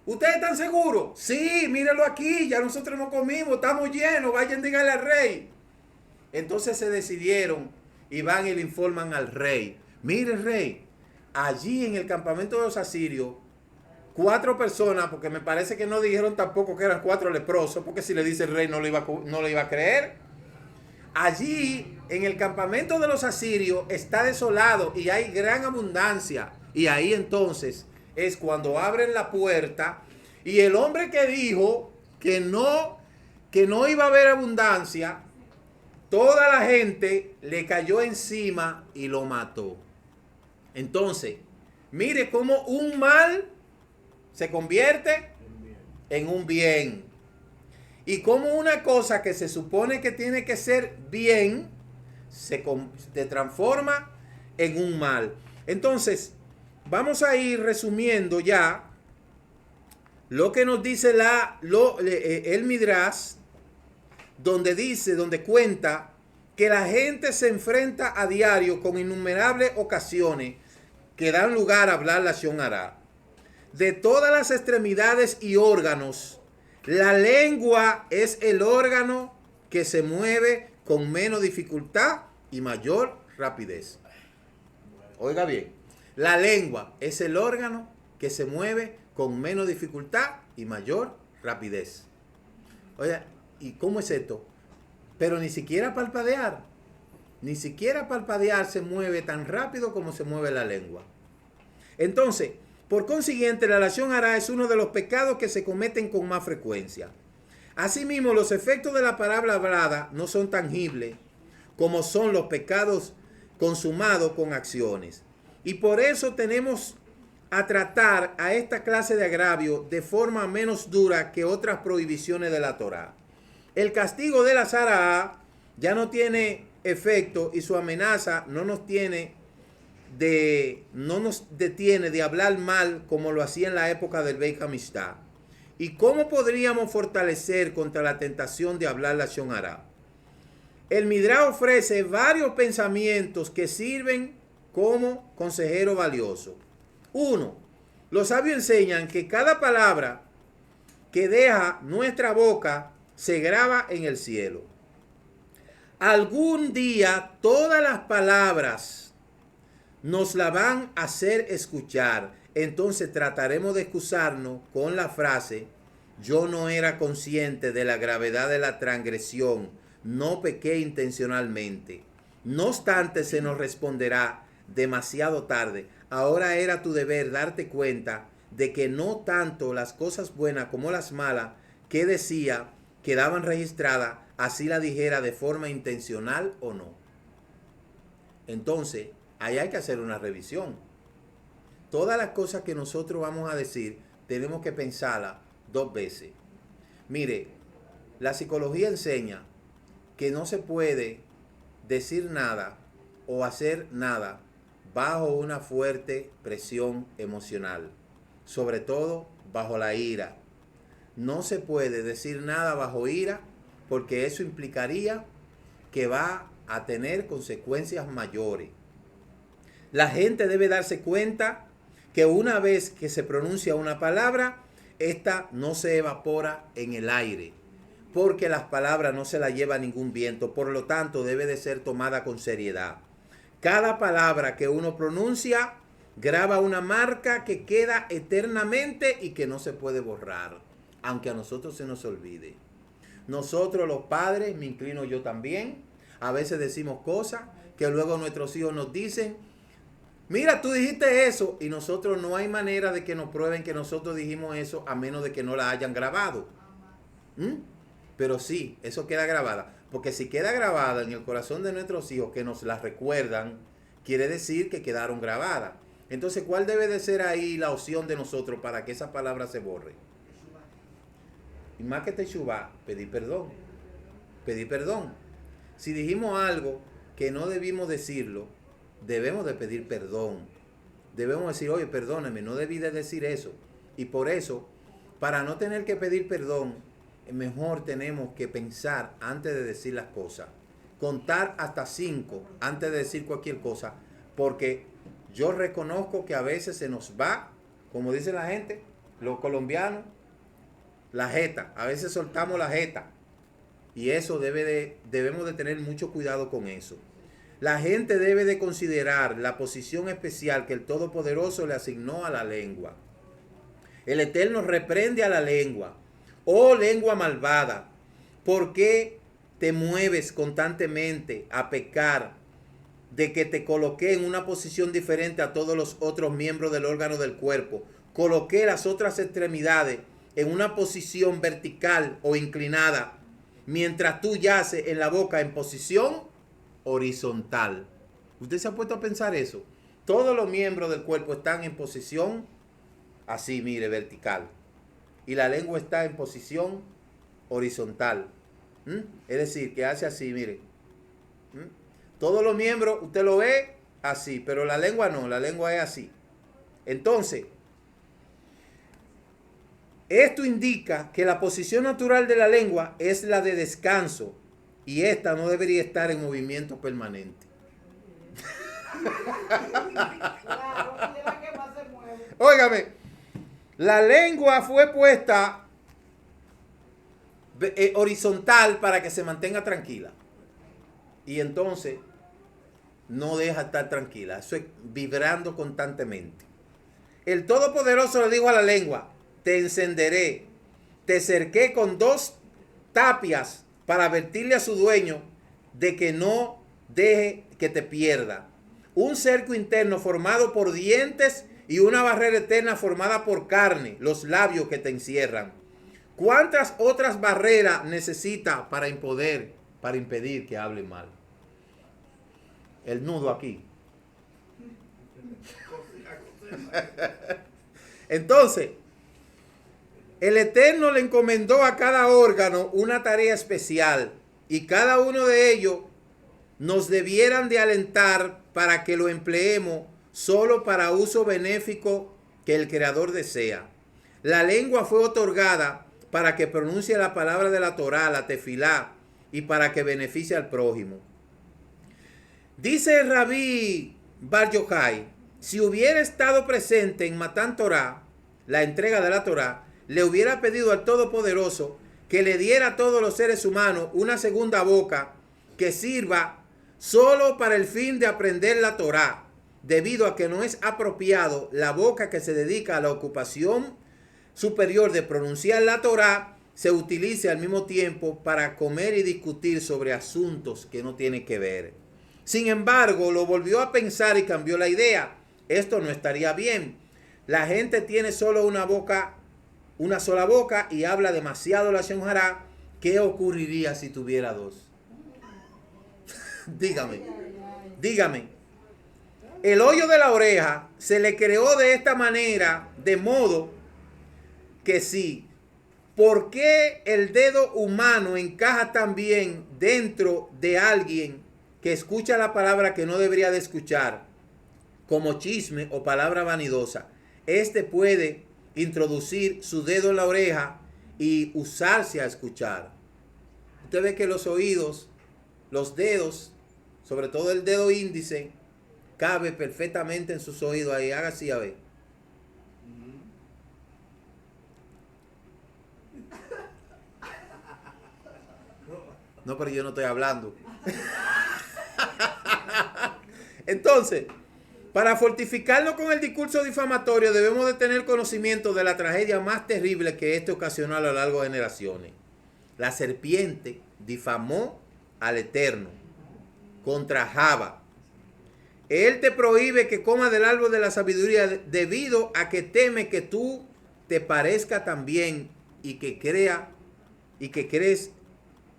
¿Ustedes están seguros? Sí, mírenlo aquí, ya nosotros no comimos, estamos llenos, vayan, díganle al rey. Entonces se decidieron y van y le informan al rey. Mire, rey, allí en el campamento de los asirios, 4 personas, porque me parece que no dijeron tampoco que eran 4 leprosos, porque si le dice el rey no le iba a creer. Allí en el campamento de los asirios está desolado y hay gran abundancia. Y ahí entonces es cuando abren la puerta y el hombre que dijo que no iba a haber abundancia, toda la gente le cayó encima y lo mató. Entonces, mire cómo un mal se convierte en un bien. Y cómo una cosa que se supone que tiene que ser bien, se transforma en un mal. Entonces, vamos a ir resumiendo ya lo que nos dice el Midrash, donde cuenta que la gente se enfrenta a diario con innumerables ocasiones que dan lugar a hablar la Lashon Hará. De todas las extremidades y órganos, la lengua es el órgano que se mueve con menos dificultad y mayor rapidez. Oiga bien, la lengua es el órgano que se mueve con menos dificultad y mayor rapidez. Oiga, ¿y cómo es esto? Pero ni siquiera parpadear se mueve tan rápido como se mueve la lengua. Entonces, por consiguiente, la Lashon Hará es uno de los pecados que se cometen con más frecuencia. Asimismo, los efectos de la palabra hablada no son tangibles como son los pecados consumados con acciones. Y por eso tenemos a tratar a esta clase de agravio de forma menos dura que otras prohibiciones de la Torá. El castigo de la Zara ya no tiene efecto y su amenaza no nos detiene de hablar mal como lo hacía en la época del Beit HaMikdash. ¿Y cómo podríamos fortalecer contra la tentación de hablar la Lashon Hará? El Midrash ofrece varios pensamientos que sirven como consejero valioso. 1. Los sabios enseñan que cada palabra que deja nuestra boca se graba en el cielo. Algún día todas las palabras nos la van a hacer escuchar. Entonces trataremos de excusarnos con la frase: yo no era consciente de la gravedad de la transgresión, no pequé intencionalmente. No obstante, se nos responderá: demasiado tarde, ahora era tu deber darte cuenta de que no tanto las cosas buenas como las malas que decía quedaban registradas, así la dijera de forma intencional o no. Entonces, ahí hay que hacer una revisión. Todas las cosas que nosotros vamos a decir, tenemos que pensarlas 2 veces. Mire, la psicología enseña que no se puede decir nada o hacer nada bajo una fuerte presión emocional, sobre todo bajo la ira. No se puede decir nada bajo ira porque eso implicaría que va a tener consecuencias mayores. La gente debe darse cuenta que una vez que se pronuncia una palabra, esta no se evapora en el aire, porque las palabras no se las lleva ningún viento, por lo tanto debe de ser tomada con seriedad. Cada palabra que uno pronuncia graba una marca que queda eternamente y que no se puede borrar, aunque a nosotros se nos olvide. Nosotros los padres, me inclino yo también, a veces decimos cosas que luego nuestros hijos nos dicen, mira, tú dijiste eso, y nosotros no hay manera de que nos prueben que nosotros dijimos eso a menos de que no la hayan grabado. Pero sí, eso queda grabada. Porque si queda grabada en el corazón de nuestros hijos que nos la recuerdan, quiere decir que quedaron grabadas. Entonces, ¿cuál debe de ser ahí la opción de nosotros para que esa palabra se borre? Y más que teshuvá, pedir perdón. Pedir perdón. Si dijimos algo que no debimos decirlo, debemos de pedir perdón. Debemos decir, oye, perdóname, no debí de decir eso. Y por eso, para no tener que pedir perdón, mejor tenemos que pensar antes de decir las cosas. Contar hasta 5 antes de decir cualquier cosa. Porque yo reconozco que a veces se nos va, como dice la gente, los colombianos, la jeta. A veces soltamos la jeta. Y eso debemos de tener mucho cuidado con eso. La gente debe de considerar la posición especial que el Todopoderoso le asignó a la lengua. El Eterno reprende a la lengua. Oh lengua malvada, ¿por qué te mueves constantemente a pecar de que te coloqué en una posición diferente a todos los otros miembros del órgano del cuerpo? Coloqué las otras extremidades en una posición vertical o inclinada, mientras tú yaces en la boca en posición horizontal. ¿Usted se ha puesto a pensar eso? Todos los miembros del cuerpo están en posición así, mire, vertical. Y la lengua está en posición horizontal. Es decir, que hace así, mire. Todos los miembros, usted lo ve así, pero la lengua no, la lengua es así. Entonces, esto indica que la posición natural de la lengua es la de descanso y esta no debería estar en movimiento permanente. Óigame, la lengua fue puesta horizontal para que se mantenga tranquila. Y entonces no deja estar tranquila. Eso es vibrando constantemente. El Todopoderoso le dijo a la lengua, te encenderé, te cerqué con 2 tapias para advertirle a su dueño de que no deje que te pierda. Un cerco interno formado por dientes y una barrera eterna formada por carne, los labios que te encierran. ¿Cuántas otras barreras necesita para impedir que hable mal? El nudo aquí. Entonces, el Eterno le encomendó a cada órgano una tarea especial y cada uno de ellos nos debieran de alentar para que lo empleemos solo para uso benéfico que el Creador desea. La lengua fue otorgada para que pronuncie la palabra de la Torá, la tefilá, y para que beneficie al prójimo. Dice el Rabí Bar Yochai, si hubiera estado presente en Matán Torá, la entrega de la Torá, le hubiera pedido al Todopoderoso que le diera a todos los seres humanos una segunda boca que sirva solo para el fin de aprender la Torá, debido a que no es apropiado la boca que se dedica a la ocupación superior de pronunciar la Torá se utilice al mismo tiempo para comer y discutir sobre asuntos que no tienen que ver. Sin embargo, lo volvió a pensar y cambió la idea. Esto no estaría bien. La gente tiene solo una boca, una sola boca y habla demasiado lashon hara. ¿Qué ocurriría si tuviera dos? Dígame. El hoyo de la oreja se le creó de esta manera, de modo que sí. ¿Por qué el dedo humano encaja tan bien dentro de alguien que escucha la palabra que no debería de escuchar, como chisme o palabra vanidosa? Este puede introducir su dedo en la oreja y usarse a escuchar. Usted ve que los oídos, los dedos, sobre todo el dedo índice, cabe perfectamente en sus oídos. Ahí, haga así a ver. No, pero yo no estoy hablando. Entonces, para fortificarlo con el discurso difamatorio, debemos de tener conocimiento de la tragedia más terrible que esto ocasionó a lo largo de generaciones. La serpiente difamó al Eterno contra Java. Él te prohíbe que comas del árbol de la sabiduría debido a que teme que tú te parezca también y que crees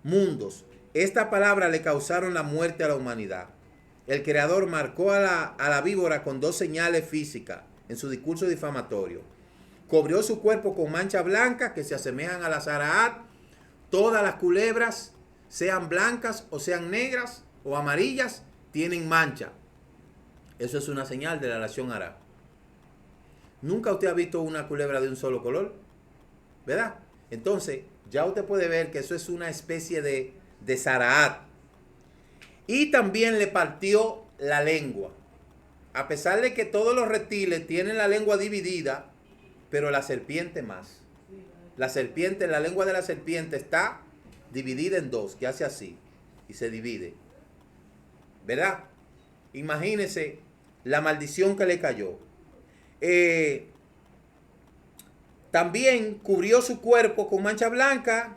mundos. Esta palabra le causaron la muerte a la humanidad. El Creador marcó a la víbora con dos señales físicas en su discurso difamatorio. Cubrió su cuerpo con manchas blancas que se asemejan a la zaraat. Todas las culebras, sean blancas o sean negras o amarillas, tienen mancha. Eso es una señal de la lashon hara. ¿Nunca usted ha visto una culebra de un solo color? ¿Verdad? Entonces, ya usted puede ver que eso es una especie de zaraat. Y también le partió la lengua. A pesar de que todos los reptiles tienen la lengua dividida, pero la serpiente más. La lengua de la serpiente está dividida en dos, que hace así y se divide. ¿Verdad? Imagínese la maldición que le cayó. También cubrió su cuerpo con mancha blanca,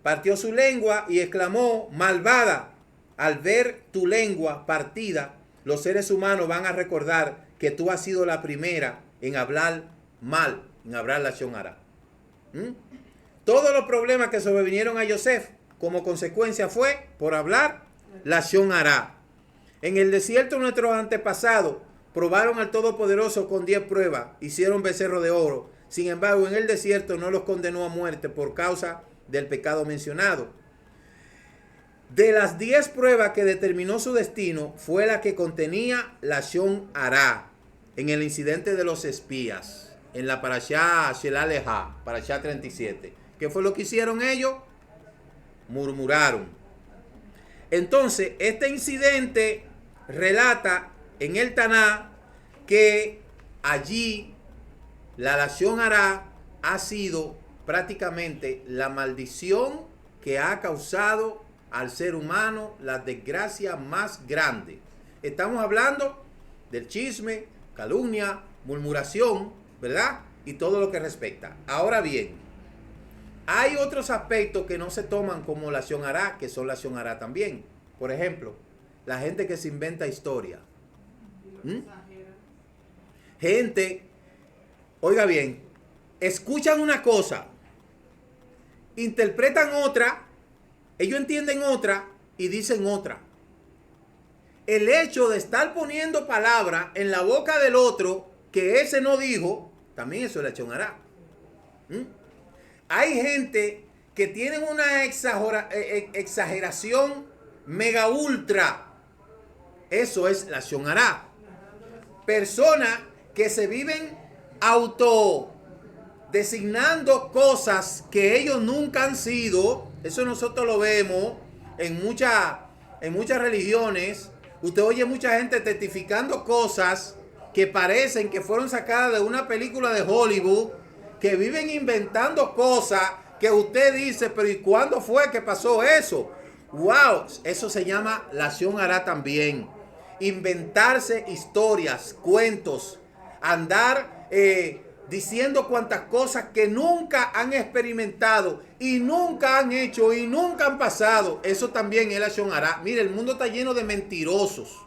partió su lengua y exclamó: malvada. Al ver tu lengua partida, los seres humanos van a recordar que tú has sido la primera en hablar mal, en hablar lashon hara. Todos los problemas que sobrevinieron a Yosef como consecuencia fue por hablar lashon hara. En el desierto nuestros antepasados probaron al Todopoderoso con 10 pruebas, hicieron becerro de oro. Sin embargo, en el desierto no los condenó a muerte por causa del pecado mencionado. De las 10 pruebas que determinó su destino, fue la que contenía lashon hara en el incidente de los espías, en la parashá Shelaleja, parashá 37. ¿Qué fue lo que hicieron ellos? Murmuraron. Entonces, este incidente relata en el Taná que allí la lashon hara ha sido prácticamente la maldición que ha causado al ser humano la desgracia más grande. Estamos hablando del chisme, calumnia, murmuración, ¿verdad? Y todo lo que respecta. Ahora bien, hay otros aspectos que no se toman como lashon hara, que son lashon hara también. Por ejemplo, la gente que se inventa historia. Gente, oiga bien, escuchan una cosa, interpretan otra, ellos entienden otra y dicen otra. El hecho de estar poniendo palabras en la boca del otro que ese no dijo, también eso es lashon hara. Hay gente que tienen una exageración mega ultra. Eso es lashon hara. Personas que se viven designando cosas que ellos nunca han sido. Eso nosotros lo vemos en muchas religiones. Usted oye mucha gente testificando cosas que parecen que fueron sacadas de una película de Hollywood, que viven inventando cosas que usted dice, pero ¿y cuándo fue que pasó eso? ¡Wow! Eso se llama lashon hara también. Inventarse historias, cuentos, andar diciendo cuantas cosas que nunca han experimentado y nunca han hecho y nunca han pasado. Eso también es lashon hara. Mire, el mundo está lleno de mentirosos.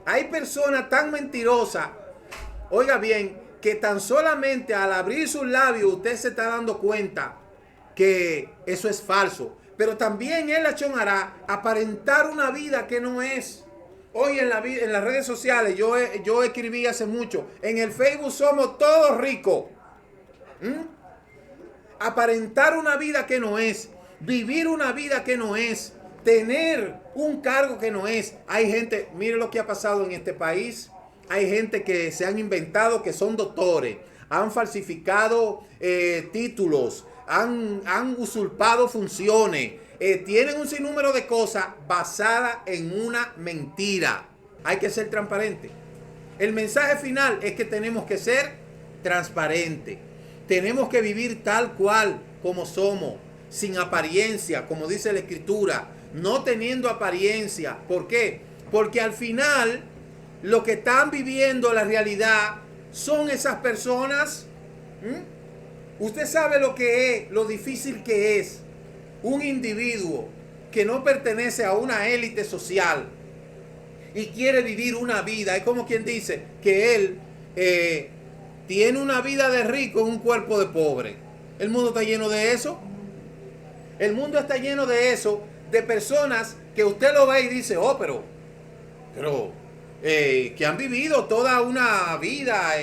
Hay personas tan mentirosas, oiga bien, que tan solamente al abrir sus labios usted se está dando cuenta que eso es falso. Pero también él hará aparentar una vida que no es. Hoy en las redes sociales, yo escribí hace mucho, en el Facebook somos todos ricos. Aparentar una vida que no es, vivir una vida que no es, tener un cargo que no es. Hay gente, mire lo que ha pasado en este país. Hay gente que se han inventado que son doctores, han falsificado títulos, han usurpado funciones, tienen un sinnúmero de cosas basadas en una mentira. Hay que ser transparente. El mensaje final es que tenemos que ser transparentes. Tenemos que vivir tal cual como somos, sin apariencia, como dice la Escritura, no teniendo apariencia. ¿Por qué? Porque al final lo que están viviendo la realidad son esas personas. Usted sabe lo que es, lo difícil que es un individuo que no pertenece a una élite social y quiere vivir una vida. Es como quien dice que él tiene una vida de rico en un cuerpo de pobre. El mundo está lleno de eso. El mundo está lleno de eso, de personas que usted lo ve y dice, oh, pero que han vivido toda una vida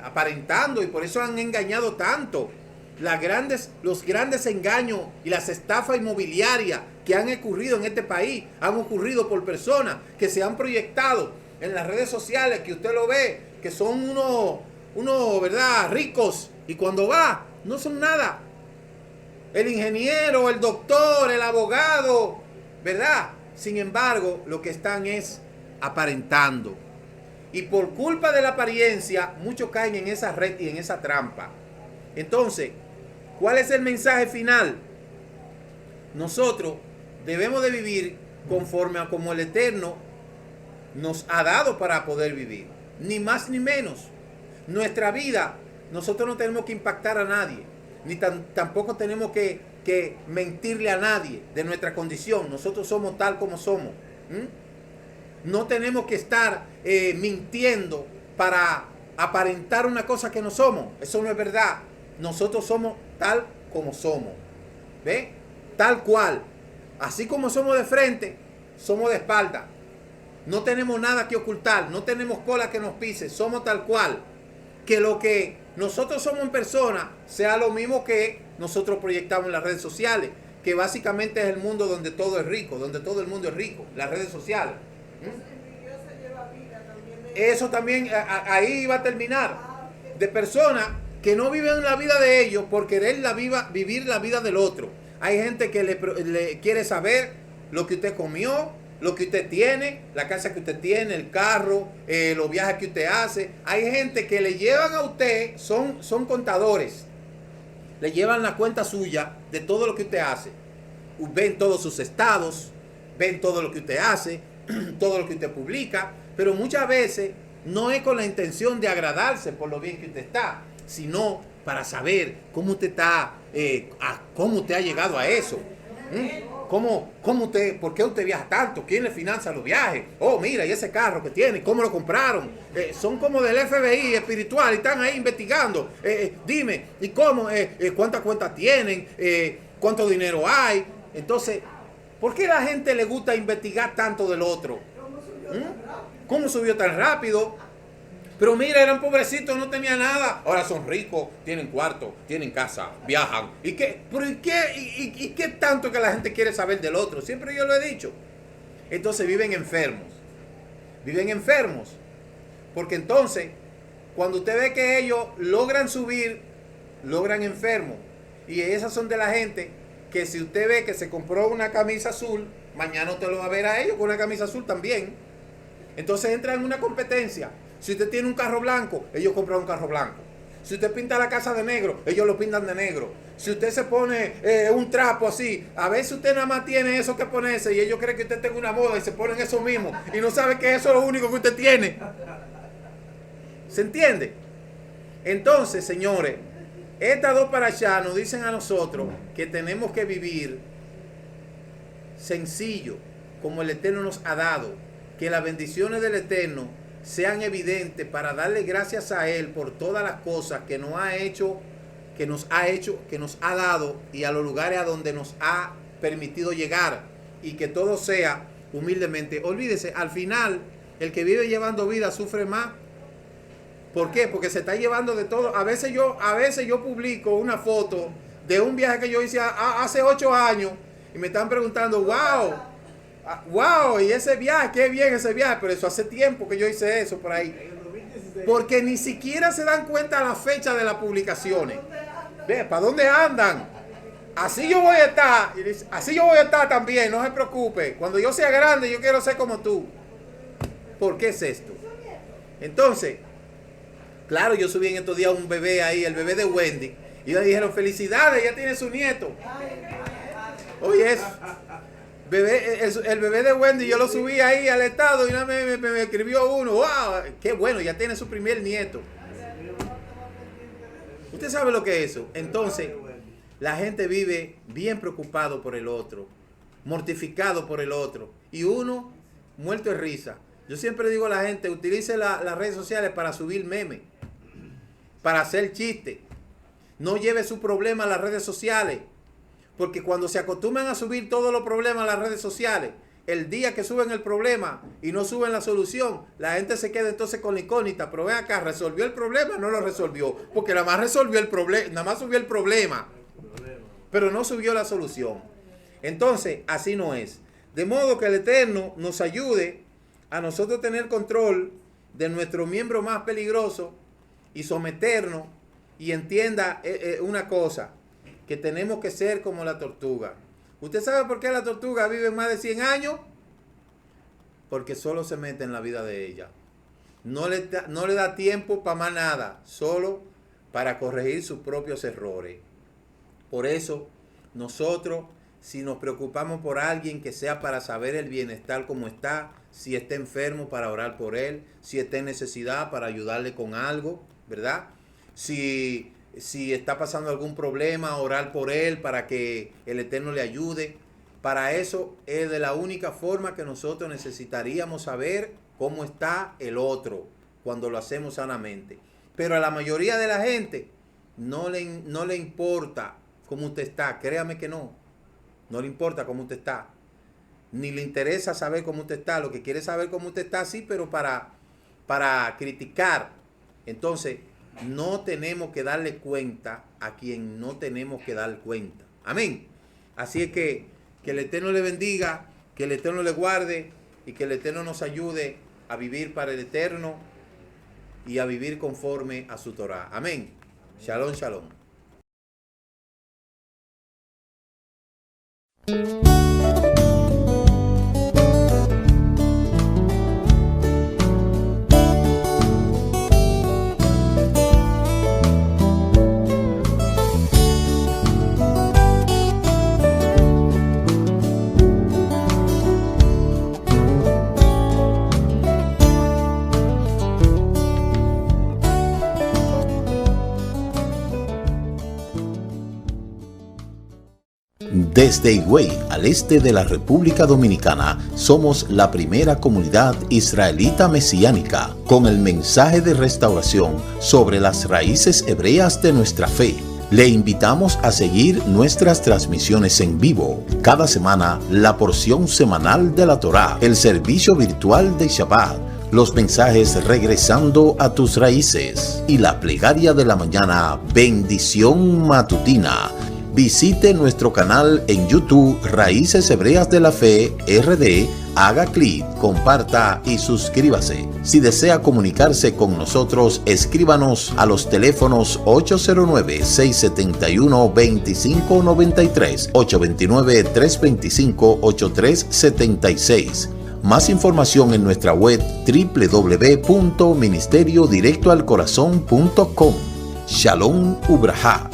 aparentando y por eso han engañado tanto. Los grandes engaños y las estafas inmobiliarias que han ocurrido en este país han ocurrido por personas que se han proyectado en las redes sociales, que usted lo ve, que son unos, ¿verdad?, ricos, y cuando va, no son nada. El ingeniero, el doctor, el abogado, ¿verdad? Sin embargo, lo que están es aparentando. Y por culpa de la apariencia, muchos caen en esa red y en esa trampa. Entonces, ¿cuál es el mensaje final? Nosotros debemos de vivir conforme a como el Eterno nos ha dado para poder vivir. Ni más ni menos. Nuestra vida, nosotros no tenemos que impactar a nadie. Ni tampoco tenemos que mentirle a nadie de nuestra condición. Nosotros somos tal como somos. No tenemos que estar mintiendo para aparentar una cosa que no somos. Eso no es verdad. Nosotros somos tal como somos. ¿Ve? Tal cual. Así como somos de frente, somos de espalda. No tenemos nada que ocultar. No tenemos cola que nos pise. Somos tal cual. Que lo que nosotros somos en persona sea lo mismo que nosotros proyectamos en las redes sociales. Que básicamente es el mundo donde todo es rico. Donde todo el mundo es rico. Las redes sociales. Eso también, ahí iba a terminar. De personas que no viven la vida de ellos por querer vivir la vida del otro. Hay gente que le quiere saber lo que usted comió, lo que usted tiene, la casa que usted tiene, el carro, los viajes que usted hace. Hay gente que le llevan a usted, son contadores. Le llevan la cuenta suya de todo lo que usted hace. Ven todos sus estados, ven todo lo que usted hace, todo lo que usted publica. Pero muchas veces no es con la intención de agradarse por lo bien que usted está, sino para saber cómo usted está, cómo usted ha llegado a eso. ¿Cómo usted, por qué usted viaja tanto? ¿Quién le financia los viajes? Oh, mira, y ese carro que tiene, ¿cómo lo compraron? Son como del FBI espiritual y están ahí investigando. Dime, ¿y cómo? ¿Cuántas cuentas tienen? ¿Cuánto dinero hay? Entonces, ¿por qué a la gente le gusta investigar tanto del otro? ¿Cómo subió tan rápido? Pero mira, eran pobrecitos, no tenían nada. Ahora son ricos, tienen cuarto, tienen casa, viajan. ¿Y qué? ¿Pero y qué? ¿Y qué tanto que la gente quiere saber del otro? Siempre yo lo he dicho. Entonces viven enfermos. Viven enfermos. Porque entonces, cuando usted ve que ellos logran subir, logran enfermos. Y esas son de la gente que si usted ve que se compró una camisa azul, mañana usted lo va a ver a ellos con una camisa azul también. Entonces entra en una competencia. Si usted tiene un carro blanco, ellos compran un carro blanco. Si usted pinta la casa de negro, ellos lo pintan de negro. Si usted se pone un trapo así, a veces usted nada más tiene eso que ponerse y ellos creen que usted tenga una moda y se ponen eso mismo y no sabe que eso es lo único que usted tiene. ¿Se entiende? Entonces, señores, estas dos parashá nos dicen a nosotros que tenemos que vivir sencillo, como el Eterno nos ha dado. Que las bendiciones del Eterno sean evidentes para darle gracias a Él por todas las cosas que nos ha hecho, que nos ha dado y a los lugares a donde nos ha permitido llegar, y que todo sea humildemente. Olvídese, al final, el que vive llevando vida sufre más. ¿Por qué? Porque se está llevando de todo. A veces yo publico una foto de un viaje que yo hice hace 8 años y me están preguntando, wow, y ese viaje, qué bien ese viaje, pero eso hace tiempo que yo hice eso por ahí. Porque ni siquiera se dan cuenta la fecha de las publicaciones. Ve, ¿para dónde andan? Así yo voy a estar también, no se preocupe. Cuando yo sea grande, yo quiero ser como tú. ¿Por qué es esto? Entonces, claro, yo subí en estos días un bebé ahí, el bebé de Wendy, y le dijeron, felicidades, ya tiene su nieto. Oye, el bebé de Wendy, yo lo subí ahí al estado y me escribió uno, wow, qué bueno, ya tiene su primer nieto. Usted sabe lo que es eso. Entonces, la gente vive bien preocupado por el otro, mortificado por el otro, y uno muerto de risa. Yo siempre digo a la gente, utilice las redes sociales para subir memes, para hacer chistes. No lleve su problema a las redes sociales, porque cuando se acostumbran a subir todos los problemas a las redes sociales, el día que suben el problema y no suben la solución, la gente se queda entonces con la incógnita. Pero ven acá, ¿resolvió el problema? No lo resolvió, porque nada más resolvió el problema, nada más subió el problema, pero no subió la solución. Entonces, así no es. De modo que el Eterno nos ayude a nosotros tener control de nuestro miembro más peligroso y someternos, y entienda una cosa, que tenemos que ser como la tortuga. ¿Usted sabe por qué la tortuga vive más de 100 años? Porque solo se mete en la vida de ella. No le da tiempo para más nada, solo para corregir sus propios errores. Por eso, nosotros, si nos preocupamos por alguien, que sea para saber el bienestar como está, si está enfermo para orar por él, si está en necesidad para ayudarle con algo, ¿verdad? Si está pasando algún problema, orar por él para que el Eterno le ayude. Para eso es de la única forma que nosotros necesitaríamos saber cómo está el otro cuando lo hacemos sanamente. Pero a la mayoría de la gente no le importa cómo usted está. Créame que no le importa cómo usted está. Ni le interesa saber cómo usted está. Lo que quiere saber cómo usted está, sí, pero para criticar. Entonces, no tenemos que darle cuenta a quien no tenemos que dar cuenta. Amén. Así es que el Eterno le bendiga, que el Eterno le guarde y que el Eterno nos ayude a vivir para el Eterno y a vivir conforme a su Torah. Amén. Shalom, shalom. Desde Higüey, al este de la República Dominicana, somos la primera comunidad israelita mesiánica con el mensaje de restauración sobre las raíces hebreas de nuestra fe. Le invitamos a seguir nuestras transmisiones en vivo. Cada semana, la porción semanal de la Torá, el servicio virtual de Shabbat, los mensajes regresando a tus raíces y la plegaria de la mañana, bendición matutina. Visite nuestro canal en YouTube Raíces Hebreas de la Fe RD, haga clic, comparta y suscríbase. Si desea comunicarse con nosotros, escríbanos a los teléfonos 809-671-2593, 829-325-8376. Más información en nuestra web www.ministeriodirectoalcorazon.com. Shalom Ubrajá.